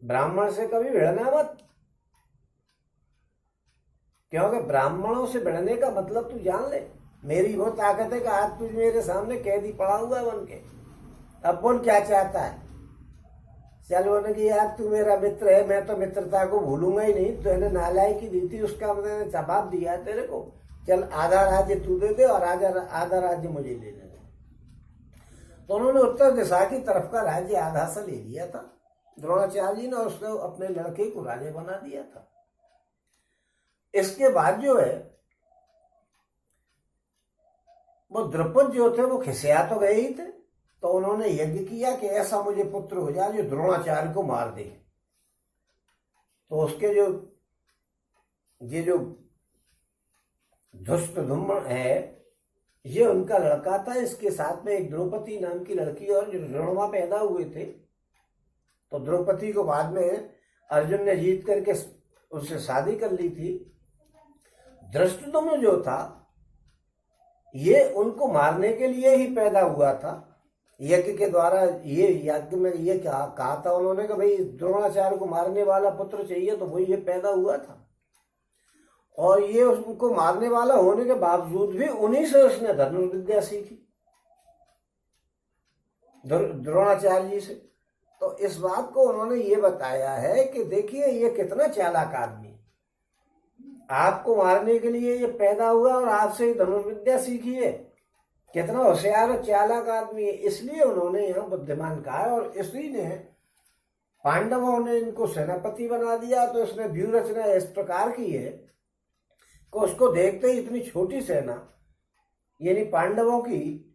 ब्राह्मण से कभी भिड़ना मत, क्योंकि ब्राह्मणों से भिड़ने का मतलब तू जान ले, मेरी वो ताकत है कि आज तुझ मेरे सामने कैदी पड़ा हुआ है बन के। अब बोल क्या चाहता है? चल बोले कि यार तू मेरा मित्र है, मैं तो मित्रता को भूलूंगा ही नहीं, तो इन्हें नालायकी दी थी, उसका मैंने जवाब दिया तेरे को, चल आधा राज्य तू दे दे और आधा राज्य मुझे ले दे। तो उन्होंने उत्तर दिशा की तरफ का राज्य आधा सा ले लिया था द्रोणाचार्य जी ने, और उसने अपने लड़के को राजा बना दिया था। इसके बाद जो है वो द्रौपद जो थे वो खिसिया तो गए ही थे, तो उन्होंने यज्ञ किया कि ऐसा मुझे पुत्र हो जाए जो द्रोणाचार्य को मार दे। तो उसके जो ये जो धृष्टद्युम्न है ये उनका लड़का था। इसके साथ में एक द्रौपदी नाम की लड़की और जो रणवा पैदा हुए थे। तो द्रौपदी को बाद में अर्जुन ने जीत करके उससे शादी कर ली थी। धृष्टद्युम्न जो था ये उनको मारने के लिए ही पैदा हुआ था। यज्ञ के द्वारा, ये यज्ञ में ये कहा था उन्होंने कि भाई द्रोणाचार्य को मारने वाला पुत्र चाहिए, तो वही ये पैदा हुआ था। और ये उसको मारने वाला होने के बावजूद भी उन्हीं से उसने धनुष विद्या सीखी, द्रोणाचार्य जी से। तो इस बात को उन्होंने ये बताया है कि देखिए ये कितना चालाक आदमी, आपको मारने के लिए ये पैदा हुआ और आपसे ही धनुष विद्या सीखी है, कितना होशियार और चालाक आदमी है। इसलिए उन्होंने यहाँ बुद्धिमान कहा है। और इसी ने पांडवों ने इनको सेनापति बना दिया। तो इसने व्यूह रचना इस प्रकार की है कि उसको देखते ही इतनी छोटी सेना, यानी पांडवों की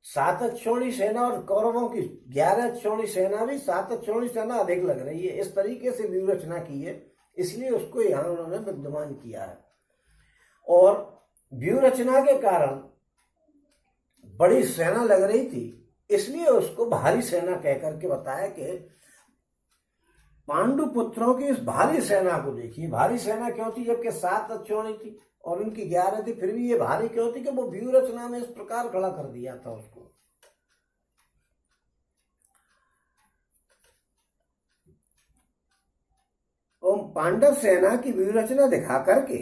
7 अक्षौणी सेना और कौरवों की 11 अक्षौणी सेना भी 7 अक्षौणी सेना अधिक लग रही है। इस तरीके से व्यूह रचना की है, इसलिए उसको यहाँ उन्होंने विद्यमान किया है। और व्यूह रचना के कारण बड़ी सेना लग रही थी, इसलिए उसको भारी सेना कहकर के बताया कि पांडु पुत्रों की इस भारी सेना को देखिए। भारी सेना क्यों थी? जबकि 7 अक्षौणी थी और उनकी 11 थी, फिर भी ये भारी क्यों थी? कि वो व्यूह रचना में इस प्रकार खड़ा कर दिया था उसको। और पांडव सेना की व्यूह रचना दिखा करके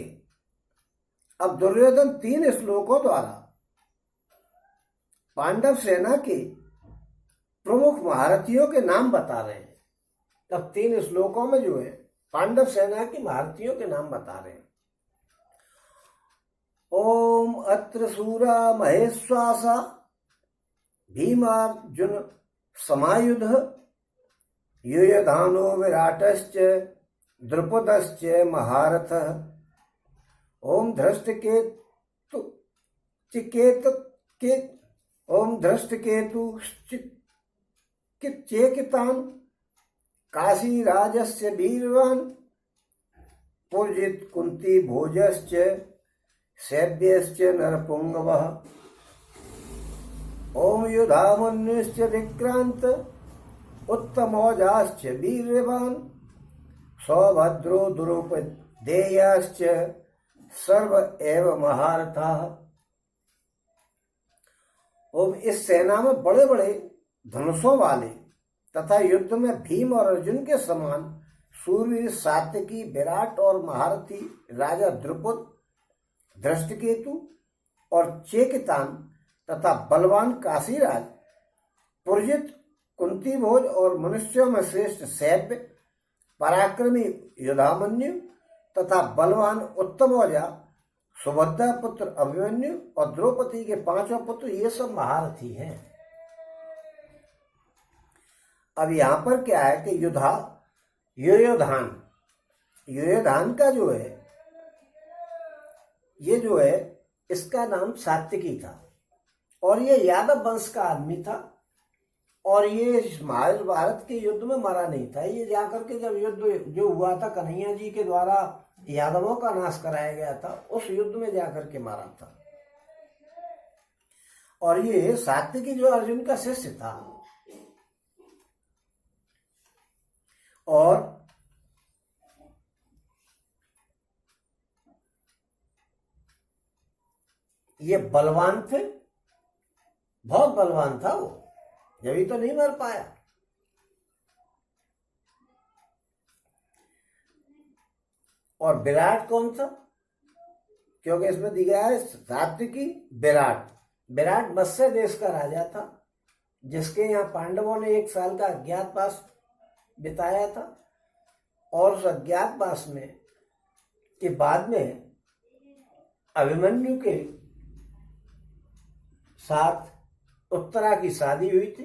अब दुर्योधन 3 श्लोकों द्वारा पांडव सेना के प्रमुख महारथियों के नाम बता रहे हैं। अब 3 श्लोकों में जो है पांडव सेना की महारथियों के नाम बता रहे हैं। ओम अत्र सूरा महेश्वासा भीमार्जुन समायुध युयधानो विराटश्च द्रुपदश्च महारथः। ओम धृष्टकेतु चेकितान काशीराजस्य वीरवान् पुरजित कुंती भोजश्च सैभ्यश्च नरपुंगवः। ओम युधामन्युश्च विक्रांत उत्तमौजाश्च वीर्यवान् सौभद्रो द्रुपदेयाश्च सर्व एव महारथाः। ओम इस सेना में बड़े बड़े धनुषों वाले तथा युद्ध में भीम और अर्जुन के समान सूरवीर सात्यकी, विराट और महारथी राजा द्रुपद, धृष्टकेतु और चेकितान तथा बलवान काशीराज, पुरजित, कुंतीभोज और मनुष्यों में श्रेष्ठ सैभ्य, पराक्रमी युधामन्यु तथा बलवान उत्तमौजा, सुभद्रा पुत्र अभिमन्यु और द्रौपदी के 5 पुत्र, ये सब महारथी हैं। अब यहां पर क्या है कि युयोधान का जो है, ये जो है इसका नाम सात्यकी था और ये यादव वंश का आदमी था और ये महाभारत के युद्ध में मरा नहीं था। ये जाकर के जब युद्ध जो हुआ था कन्हैया जी के द्वारा यादवों का नाश कराया गया था, उस युद्ध में जाकर के मारा था। और ये सात्यकी जो अर्जुन का शिष्य था और ये बलवान थे, बहुत बलवान था वो, जब तो नहीं मर पाया। और विराट कौन था? क्योंकि इसमें दिया है सात्यकी विराट। विराट मत्स्य देश का राजा था जिसके यहाँ पांडवों ने 1 साल का अज्ञातवास बिताया था और उस अज्ञातवास में के बाद में अभिमन्यु के साथ उत्तरा की शादी हुई थी।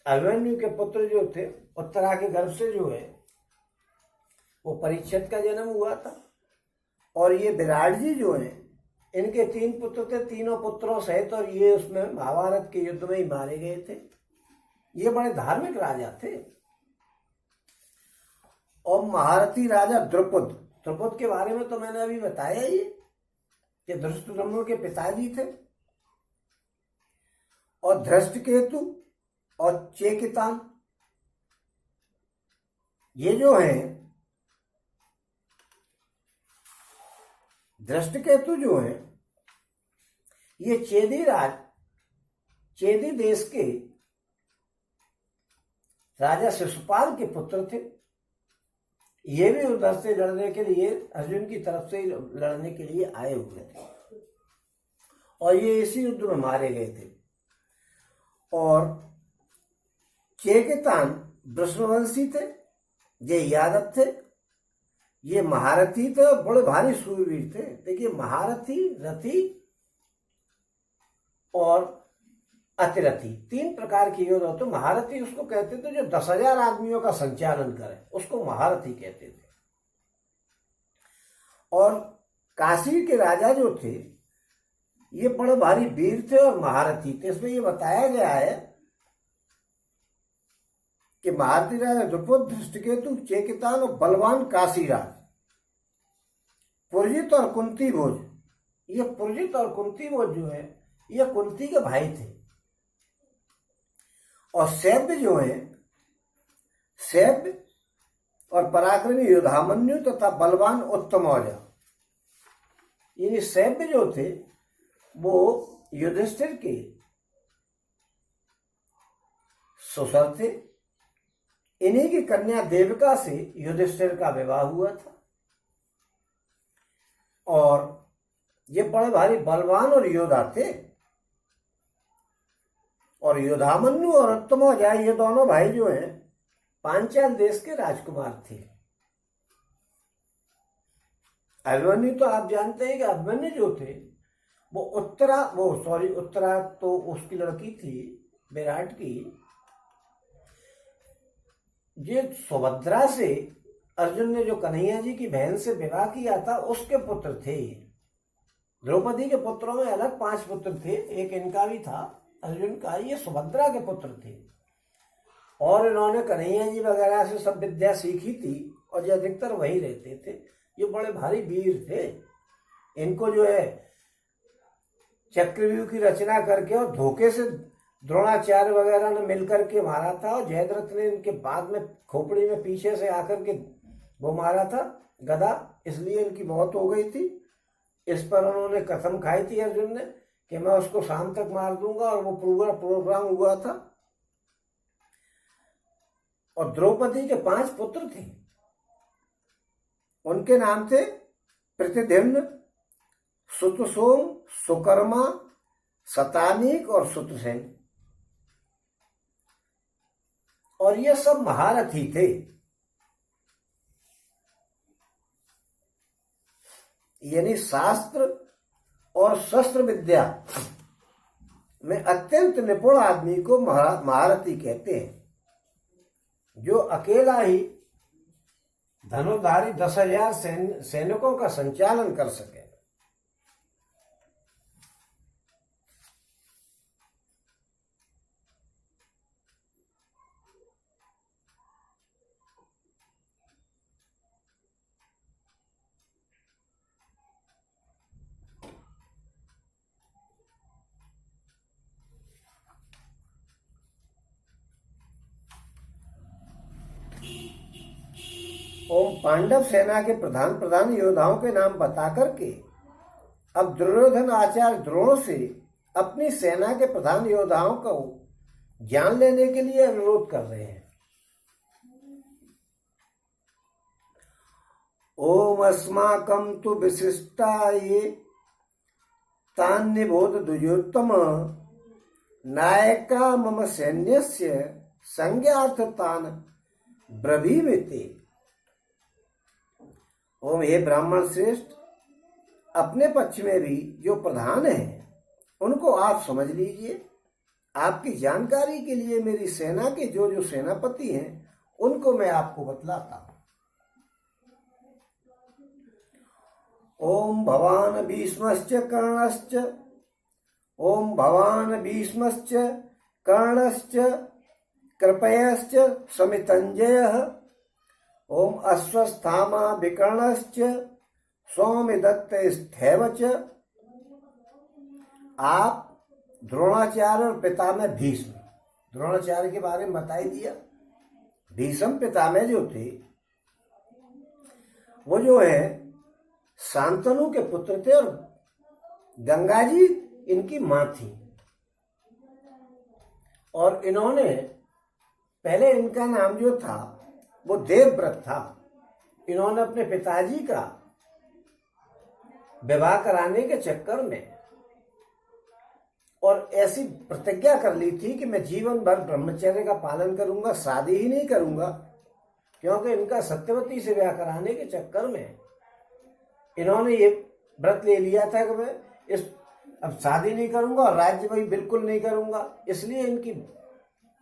अभिमन्यु के पुत्र जो थे, उत्तरा के गर्भ से जो है वो परीक्षित का जन्म हुआ था। और ये विराट जी जो हैं, इनके 3 पुत्र थे, तीनों पुत्रों सहित, और ये उसमें महाभारत के युद्ध में ही मारे गए थे। ये बड़े धार्मिक राजा थे। और महारथी राजा द्रुपद के बारे में तो मैंने अभी बताया ही कि धृष्टद्युम्न के पिताजी थे। और धृष्टकेतु और चेकितान, ये जो है धृष्टकेतु जो है ये चेदी देश के राजा शिशुपाल के पुत्र थे। ये भी उधर से लड़ने के लिए, अर्जुन की तरफ से लड़ने के लिए आए हुए थे और ये इसी युद्ध में मारे गए थे। और चेकितान वृषणवंशी थे, ये यादव थे, ये महारथी थे और बड़े भारी सूरवीर थे। देखिए महारथी, रथी और अतिरथी, 3 प्रकार के योद्धा होते। महारथी उसको कहते थे जो 10,000 आदमियों का संचालन करे, उसको महारथी कहते थे। और काशी के राजा जो थे ये बड़े भारी वीर थे और महारथी थे। इसमें ये बताया गया है कि महारथी राजा द्रुपद, धृष्टकेतु, चेकितान और बलवान काशीराज, पुरजित और कुंती भोज। ये पुरजित और कुंती भोज जो है ये कुंती के भाई थे। और सैव्य जो है, सैव्य और पराक्रमी युधामन्यु तथा बलवान उत्तमौजा। ये सैव्य जो थे वो युधिष्ठिर के सुसर थे। इन्हीं की कन्या देविका से युधिष्ठिर का विवाह हुआ था। और ये बड़े भारी बलवान और योद्धा थे। और युधामन्यु और उत्तमौजा ये दोनों भाई जो हैं पांचाल देश के राजकुमार थे। अभिमन्यु तो आप जानते हैं कि अभिमन्यु जो थे वो उत्तरा तो उसकी लड़की थी विराट की। ये सुभद्रा से अर्जुन ने जो कन्हैया जी की बहन से विवाह किया था उसके पुत्र थे। द्रौपदी के पुत्रों में अलग 5 पुत्र थे, एक इनका भी था अर्जुन का, ये सुभद्रा के पुत्र थे। और इन्होंने कन्हैया जी वगैरह से सब विद्या सीखी थी और ये अधिकतर वहीं रहते थे। ये बड़े भारी वीर थे। इनको जो है चक्रव्यूह की रचना करके और धोखे से द्रोणाचार्य वगैरह ने मिलकर के मारा था। और जयद्रथ ने इनके बाद में खोपड़ी में पीछे से आकर के वो मारा था गदा, इसलिए इनकी मौत हो गई थी। इस पर उन्होंने कसम खाई थी अर्जुन ने कि मैं उसको शाम तक मार दूंगा, और वो पूरा प्रोग्राम हुआ था। और द्रौपदी के 5 पुत्र थे। उनके नाम थे प्रतिद्युम्न, सुतसोम, सुकर्मा, शतानीक और सुतसेन। और ये सब महारथी थे। यानी शास्त्र और शस्त्र विद्या में अत्यंत निपुण आदमी को महारथी कहते हैं, जो अकेला ही धनुर्धारी 10,000 सैनिकों का संचालन कर सके। ओम पांडव सेना के प्रधान योद्धाओं के नाम बताकर के अब दुर्योधन आचार्य द्रोण से अपनी सेना के प्रधान योद्धाओं को ज्ञान लेने के लिए अनुरोध कर रहे हैं। ओम अस्माकं तु विशिष्टाये तान् निबोध दुर्योत्तम नायका मम सैन्यस्य संज्ञार्थ तान् ब्रवीमिति। ओम हे ब्राह्मण श्रेष्ठ, अपने पक्ष में भी जो प्रधान हैं उनको आप समझ लीजिए। आपकी जानकारी के लिए मेरी सेना के जो सेनापति हैं उनको मैं आपको बतलाता हूं। ओम भवान भीष्मश्च कर्णश्च, ओम भवान भीष्मश्च कर्णश्च कृपयश्च समितंजयः, ओम अश्वस्थामा विकर्णश्च सौमिदत्तस्थैव च। आप द्रोणाचार्य और पितामह भीष्म, द्रोणाचार्य के बारे में बता ही दिया, भीष्म पितामह जो थे वो जो है शांतनु के पुत्र थे और गंगा जी इनकी मां थी। और इन्होंने पहले इनका नाम जो था वो देवव्रत था। इन्होंने अपने पिताजी का विवाह कराने के चक्कर में और ऐसी प्रतिज्ञा कर ली थी कि मैं जीवन भर ब्रह्मचर्य का पालन करूंगा, शादी ही नहीं करूंगा, क्योंकि इनका सत्यवती से ब्याह कराने के चक्कर में इन्होंने ये व्रत ले लिया था कि मैं अब शादी नहीं करूंगा और राज्य भी बिल्कुल नहीं करूंगा। इसलिए इनकी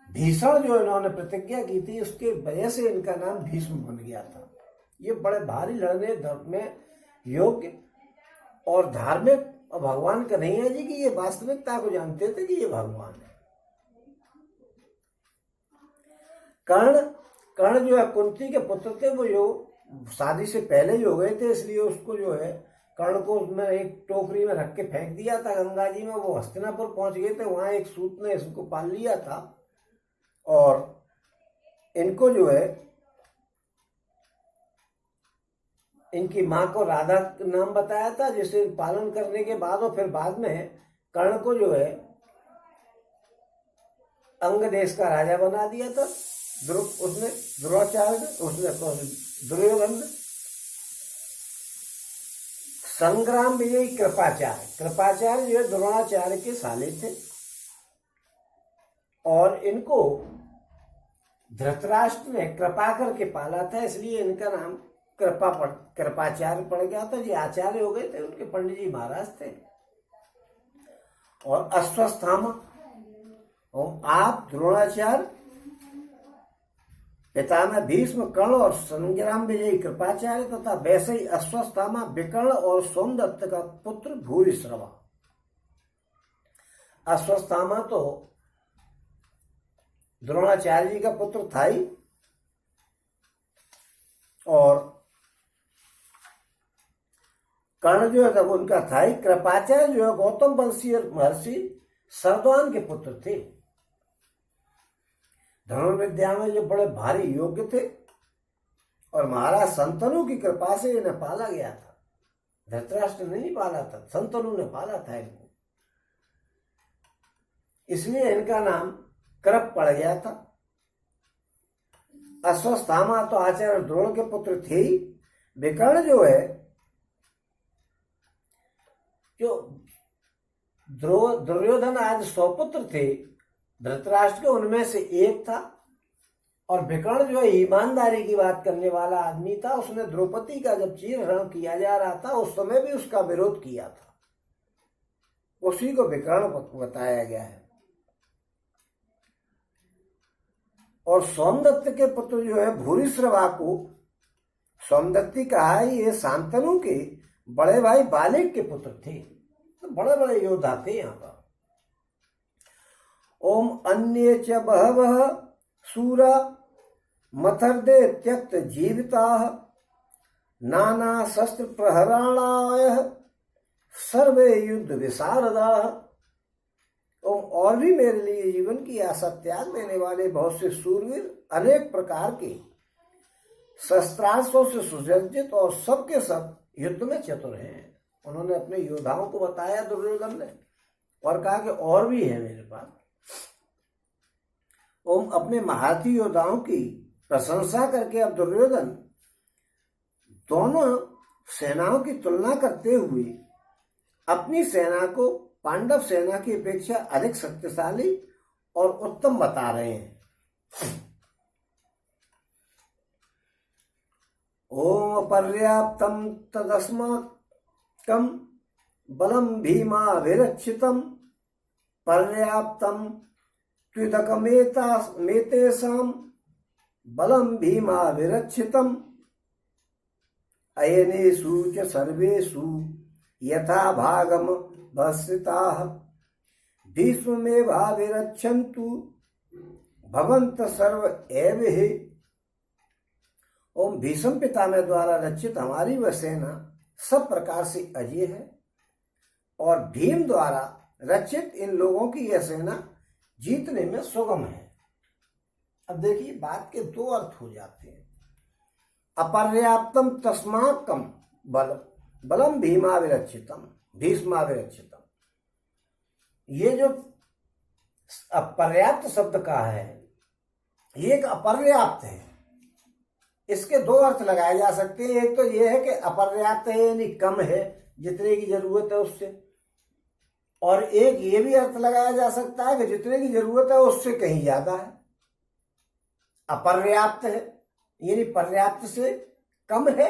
भीषण जो इन्होंने प्रतिज्ञा की थी उसके वजह से इनका नाम भीष्म बन गया था। ये बड़े भारी लड़ने धर्म में योग्य और धार्मिक और भगवान कन्हैया जी की ये वास्तविकता को जानते थे कि ये भगवान है। कर्ण जो है कुंती के पुत्र थे, वो जो शादी से पहले ही हो गए थे, इसलिए उसको जो है कर्ण को उसमें एक टोकरी में रख के फेंक दिया था गंगा जी में। वो हस्तिनापुर पहुंच गए थे, वहां एक सूत ने इसको पाल लिया था और इनको जो है इनकी मां को राधा नाम बताया था, जिसे पालन करने के बाद और फिर बाद में कर्ण को जो है अंग देश का राजा बना दिया था। उसने द्रोणाचार्य, उसने दुर्योधन, संग्राम विजयी कृपाचार्य जो है द्रोणाचार्य के साले थे और इनको धृतराष्ट्र ने कृपा करके पाला था, इसलिए इनका नाम कृपाचार्य पड़ गया था। ये आचार्य हो गए थे, उनके पंडित जी महाराज थे। और अश्वस्थामा, और आप द्रोणाचार्य, पितामह भीष्म, कर्ण और संग्राम विजयी कृपाचार्य तथा वैसे ही अश्वस्थामा विकर्ण और सोमदत्त का पुत्र भूरिश्रवा। अश्वस्थामा तो द्रोणाचार्य जी का पुत्र था ही और कर्ण जो है तब उनका था ही। कृपाचार्य जो है गौतम वंशीय महर्षि सरद्वान के पुत्र थे। धनुर्विद्या में जो बड़े भारी योग्य थे और महाराज शंतनु की कृपा से इन्हें पाला गया था। धृतराष्ट्र ने नहीं पाला था, शंतनु ने पाला था इनको, इसलिए इनका नाम कृप पड़ गया था। अश्वस्थामा तो आचार्य द्रोण के पुत्र थे ही। विकर्ण जो है जो दुर्योधन आज 100 पुत्र थे, धृतराष्ट्र के उनमें से एक था। और विकर्ण जो है ईमानदारी की बात करने वाला आदमी था। उसने द्रौपदी का जब चीरहरण किया जा रहा था उस समय भी उसका विरोध किया था, उसी को विकर्ण बताया गया है। और सोमदत्त के पुत्र जो है भूरिश्रवा को सोमदत्ती कहा है। ये शांतनु के बड़े भाई बालिक के पुत्र थे, तो बड़े बड़े योद्धा थे यहाँ पर। ओम अन्ये च बहवः सूरा मथर्दे त्यक्त जीविताः नाना शस्त्र प्रहरणाय सर्वे युद्ध विशारदाः। और भी मेरे लिए जीवन की आशा त्याग देने वाले बहुत से सूरवीर अनेक प्रकार के शस्त्रास्त्रों से सुसज्जित और सबके सब युद्ध में चतुर हैं। उन्होंने अपने योद्धाओं को बताया दुर्योधन ने और कहा कि और भी है मेरे पास। ओम अपने महारथी योद्धाओं की प्रशंसा करके अब दुर्योधन दोनों सेनाओं की तुलना करते हुए अपनी सेना को पांडव सेना की अपेक्षा अधिक शक्तिशाली और उत्तम बता रहे हैं। ओम पर्याप्तम तदस्माकं बलम भीमाभिरक्षितम पर्याप्तम त्विदकमेतेषां बलम भीमाभिरक्षितम अयनेषु च सर्वेषु यथा भागम भस्रिताः भीष्ममेवाभिरक्षन्तु भवन्तः सर्व एव हि। ओम भीष्म पितामह द्वारा रक्षित हमारी वह सेना सब प्रकार से अजय है और भीम द्वारा रक्षित इन लोगों की यह सेना जीतने में सुगम है। अब देखिए बात के दो अर्थ हो जाते हैं। अपर्याप्तम तस्मात् कम बलम बलम भीमाविरक्षितम भीष्माविरक्षितम। ये जो अपर्याप्त शब्द का है ये एक अपर्याप्त है। इसके दो अर्थ लगाए जा सकते हैं। एक तो ये है कि अपर्याप्त है यानी कम है, जितने की जरूरत है उससे, और एक ये भी अर्थ लगाया जा सकता है कि जितने की जरूरत है उससे कहीं ज्यादा है। अपर्याप्त है यानी पर्याप्त से कम है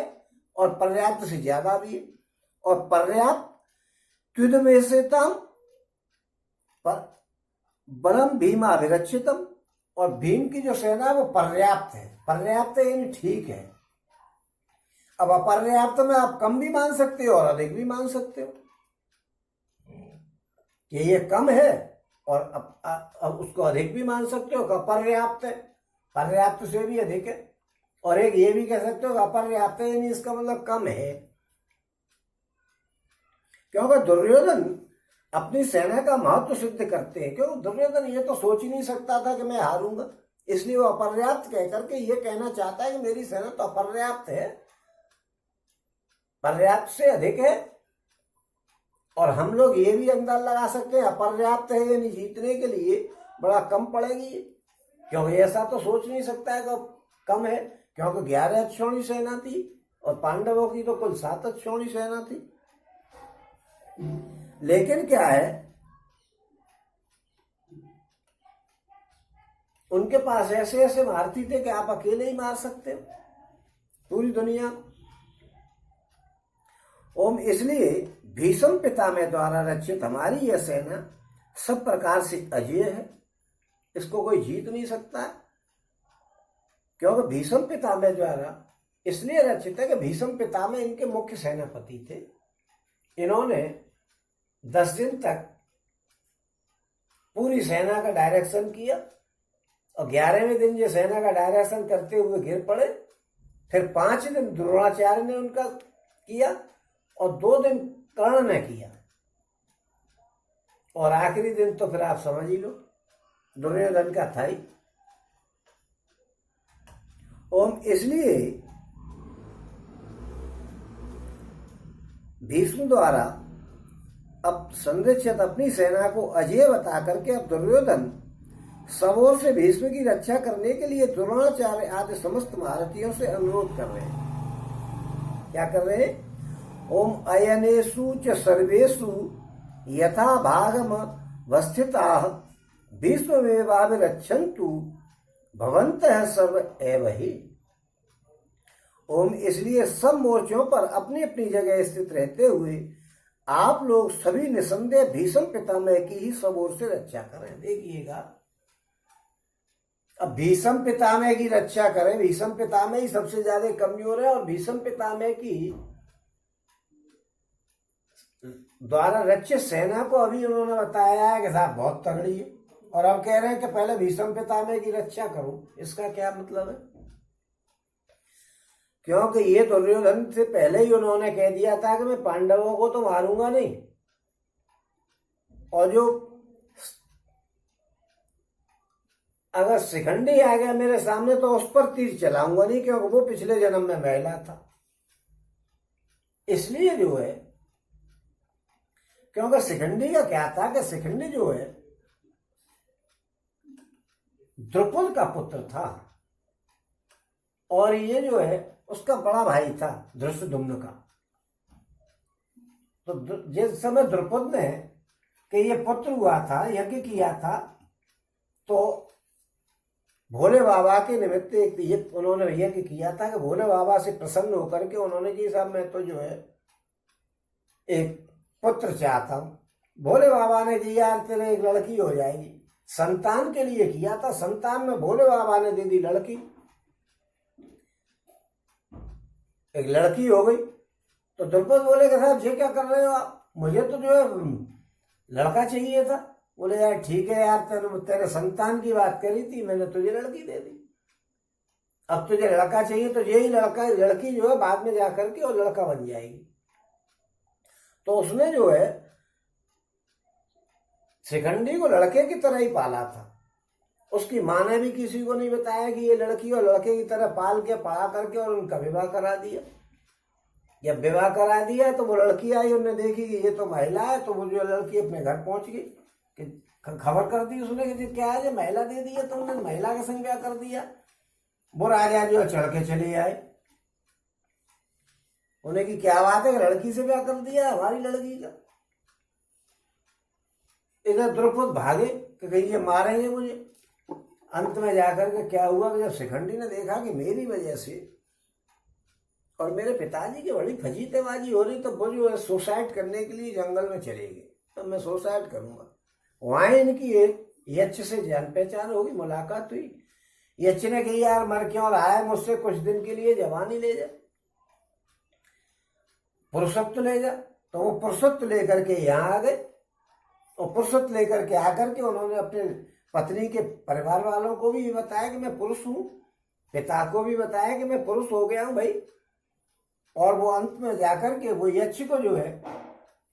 और पर्याप्त से ज्यादा भी है। और पर्याप्त त्युदमेशेतम बलम भीमाभिरक्षितम, और भीम की जो सेना है वो पर्याप्त है। पर्याप्त है यानी ठीक है। अब अपर्याप्त में आप कम भी मान सकते हो और अधिक भी मान सकते हो कि ये कम है, और अब उसको अधिक भी मान सकते हो कि अपर्याप्त है, पर्याप्त से भी अधिक है। और एक ये भी कह सकते हो कि अपर्याप्त है यानी इसका मतलब कम है। क्योंकि दुर्योधन अपनी सेना का महत्व सिद्ध करते हैं। क्यों? दुर्योधन ये तो सोच ही नहीं सकता था कि मैं हारूंगा, इसलिए वो अपर्याप्त कह करके ये कहना चाहता है कि मेरी सेना तो अपर्याप्त है, पर्याप्त से अधिक है। और हम लोग ये भी अंदाज लगा सकते हैं अपर्याप्त है यानी जीतने के लिए बड़ा कम पड़ेगी, क्योंकि ऐसा तो सोच नहीं सकता है कि कम है, क्योंकि 11 अक्षौणी सेना थी और पांडवों की तो कुल 7 अक्षौणी सेना थी। लेकिन क्या है, उनके पास ऐसे ऐसे महारथी थे कि आप अकेले ही मार सकते हो पूरी दुनिया को। ओम इसलिए भीष्म पितामह द्वारा रचित हमारी यह सेना सब प्रकार से अजेय है, इसको कोई जीत नहीं सकता है। क्योंकि भीष्म पितामह द्वारा इसलिए रचित है कि भीष्म पितामह इनके मुख्य सेनापति थे। इन्होंने 10 दिन तक पूरी सेना का डायरेक्शन किया और 11वें दिन ये सेना का डायरेक्शन करते हुए गिर पड़े। फिर 5 दिन द्रोणाचार्य ने उनका किया और 2 दिन कर्ण ने किया, और आखिरी दिन तो फिर आप समझ ही लो दुर्योधन का था ही। ओम इसलिए भीष्म द्वारा अब संरक्षित अपनी सेना को अजेय बता करके अब दुर्योधन सब ओर से भीष्म की रक्षा करने के लिए द्रोणाचार्य आदि समस्त महारथियों से अनुरोध कर रहे हैं। क्या कर रहे हैं? ओम अयनेषु च सर्वेषु यथा भागम वस्थिताः भीष्ममेवाभिरक्षन्तु भवन्तः सर्व एव हि। ओम इसलिए सब मोर्चों पर अपनी अपनी जगह स्थित रहते हुए आप लोग सभी निसंदेह भीष्म पितामह की ही सब ओर से रक्षा करें। देखिएगा, अब भीष्म पितामह की रक्षा करें, भीष्म पितामह ही सबसे ज्यादा कमजोर है और भीष्म पितामह की द्वारा रचित सेना को अभी उन्होंने बताया है कि साहब बहुत तगड़ी है, और अब कह रहे हैं कि पहले भीष्म पितामह की रक्षा करो। इसका क्या मतलब है? क्योंकि ये दुर्योधन से पहले ही उन्होंने कह दिया था कि मैं पांडवों को तो मारूंगा नहीं, और जो अगर शिखंडी आ गया मेरे सामने तो उस पर तीर चलाऊंगा नहीं, क्योंकि वो पिछले जन्म में महिला था। इसलिए जो है, क्योंकि शिखंडी का क्या था कि शिखंडी जो है द्रुपद का पुत्र था, और ये जो है उसका बड़ा भाई था धृष्टद्युम्न का। तो जिस समय द्रुपद ने कि ये पुत्र हुआ था, यज्ञ किया था, तो भोले बाबा के निमित्त एक उन्होंने यज्ञ किया था कि भोले बाबा से प्रसन्न होकर के उन्होंने जी साहब मैं तो जो है एक पुत्र चाहता हूं। भोले बाबा ने जी यार तेरे एक लड़की हो जाएगी, संतान के लिए किया था। संतान में भोले बाबा ने दे दी लड़की, एक लड़की हो गई। तो द्रुपद बोले कि साहब ये क्या कर रहे हो आप, मुझे तो जो है लड़का चाहिए था। बोले यार ठीक है यार, तेरे संतान की बात करी थी, मैंने तुझे लड़की दे दी। अब तुझे लड़का चाहिए तो यही लड़की जो है बाद में जाकर के और लड़का बन जाएगी। तो उसने जो है शिखंडी को लड़के की तरह ही पाला था, उसकी माँ ने भी किसी को नहीं बताया कि ये लड़की और लड़के की तरह पाल के पढ़ा करके और उनका विवाह करा दिया। जब विवाह करा दिया तो वो लड़की आई, उन्होंने देखी कि ये तो महिला है, तो वो जो लड़की अपने घर पहुंच गई कि खबर कर दी उसने कि क्या है, महिला दे दी है, तो उन्होंने महिला के संग ब्याह कर दिया। वो राजा जो चढ़ के चले आए, उन्हें की क्या बात है, लड़की से ब्याह कर दिया हमारी लड़की का। इधर द्रौपद भागे कि कहीं ये मारेंगे मुझे। अंत में जाकर के क्या हुआ कि जब शिखंडी ने देखा कि मेरी वजह से और मेरे पिताजी की बड़ी फजीतेबाजी हो रही, तो वो जो है सुसाइड करने के लिए जंगल में चले गए। तो मैं सुसाइड करूंगा। वहां इनकी एक यक्ष से जान पहचान होगी, मुलाकात हुई। यक्ष ने कही यार मर क्यों रहा है, मुझसे कुछ दिन के लिए जवानी ले जा, पुरुषत्व ले जा। तो वो पुरुषत्व लेकर के यहाँ आ गए और पुरुषत्व लेकर के आकर के उन्होंने अपने पत्नी के परिवार वालों को भी बताया कि मैं पुरुष हूं, पिता को भी बताया कि मैं पुरुष हो गया हूं भाई। और वो अंत में जाकर के वो यक्ष को जो है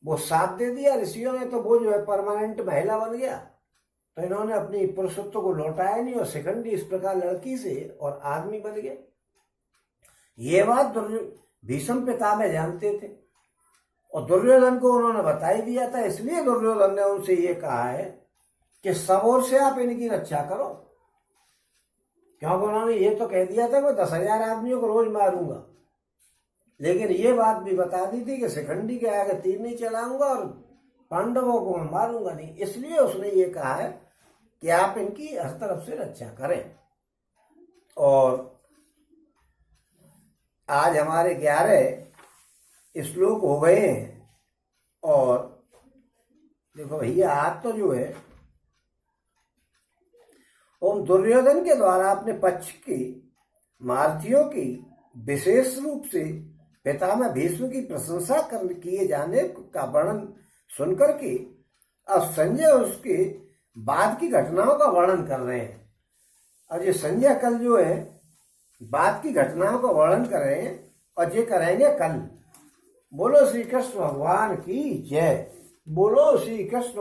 वो साथ दे दिया ऋषियों ने, तो वो जो है परमानेंट महिला बन गया। तो इन्होंने अपनी पुरुषत्व को लौटाया नहीं और शिखंडी इस प्रकार लड़की से और आदमी बन गए। ये बात भीष्म पितामह जानते थे और दुर्योधन को उन्होंने बता ही दिया था। इसलिए दुर्योधन ने उनसे ये कहा है कि सब ओर से आप इनकी रक्षा करो, क्योंकि उन्होंने ये तो कह दिया था कि 10,000 आदमियों को रोज मारूंगा, लेकिन ये बात भी बता दी थी कि शिखंडी के आगे तीर नहीं चलाऊंगा और पांडवों को मैं मारूंगा नहीं। इसलिए उसने ये कहा है कि आप इनकी हर तरफ से रक्षा करें। और आज हमारे 11 श्लोक हो गए हैं। और देखो भैया, आज तो जो है उन दुर्योधन के द्वारा अपने पक्ष की महारथियों की विशेष रूप से पितामह भीष्म की प्रशंसा किए जाने का वर्णन सुनकर के अब संजय उसके बाद की घटनाओं का वर्णन कर रहे हैं। और ये संजय कल जो है बाद की घटनाओं का वर्णन कर रहे हैं और ये करेंगे कल। बोलो श्री कृष्ण भगवान की जय। बोलो श्री कृष्ण।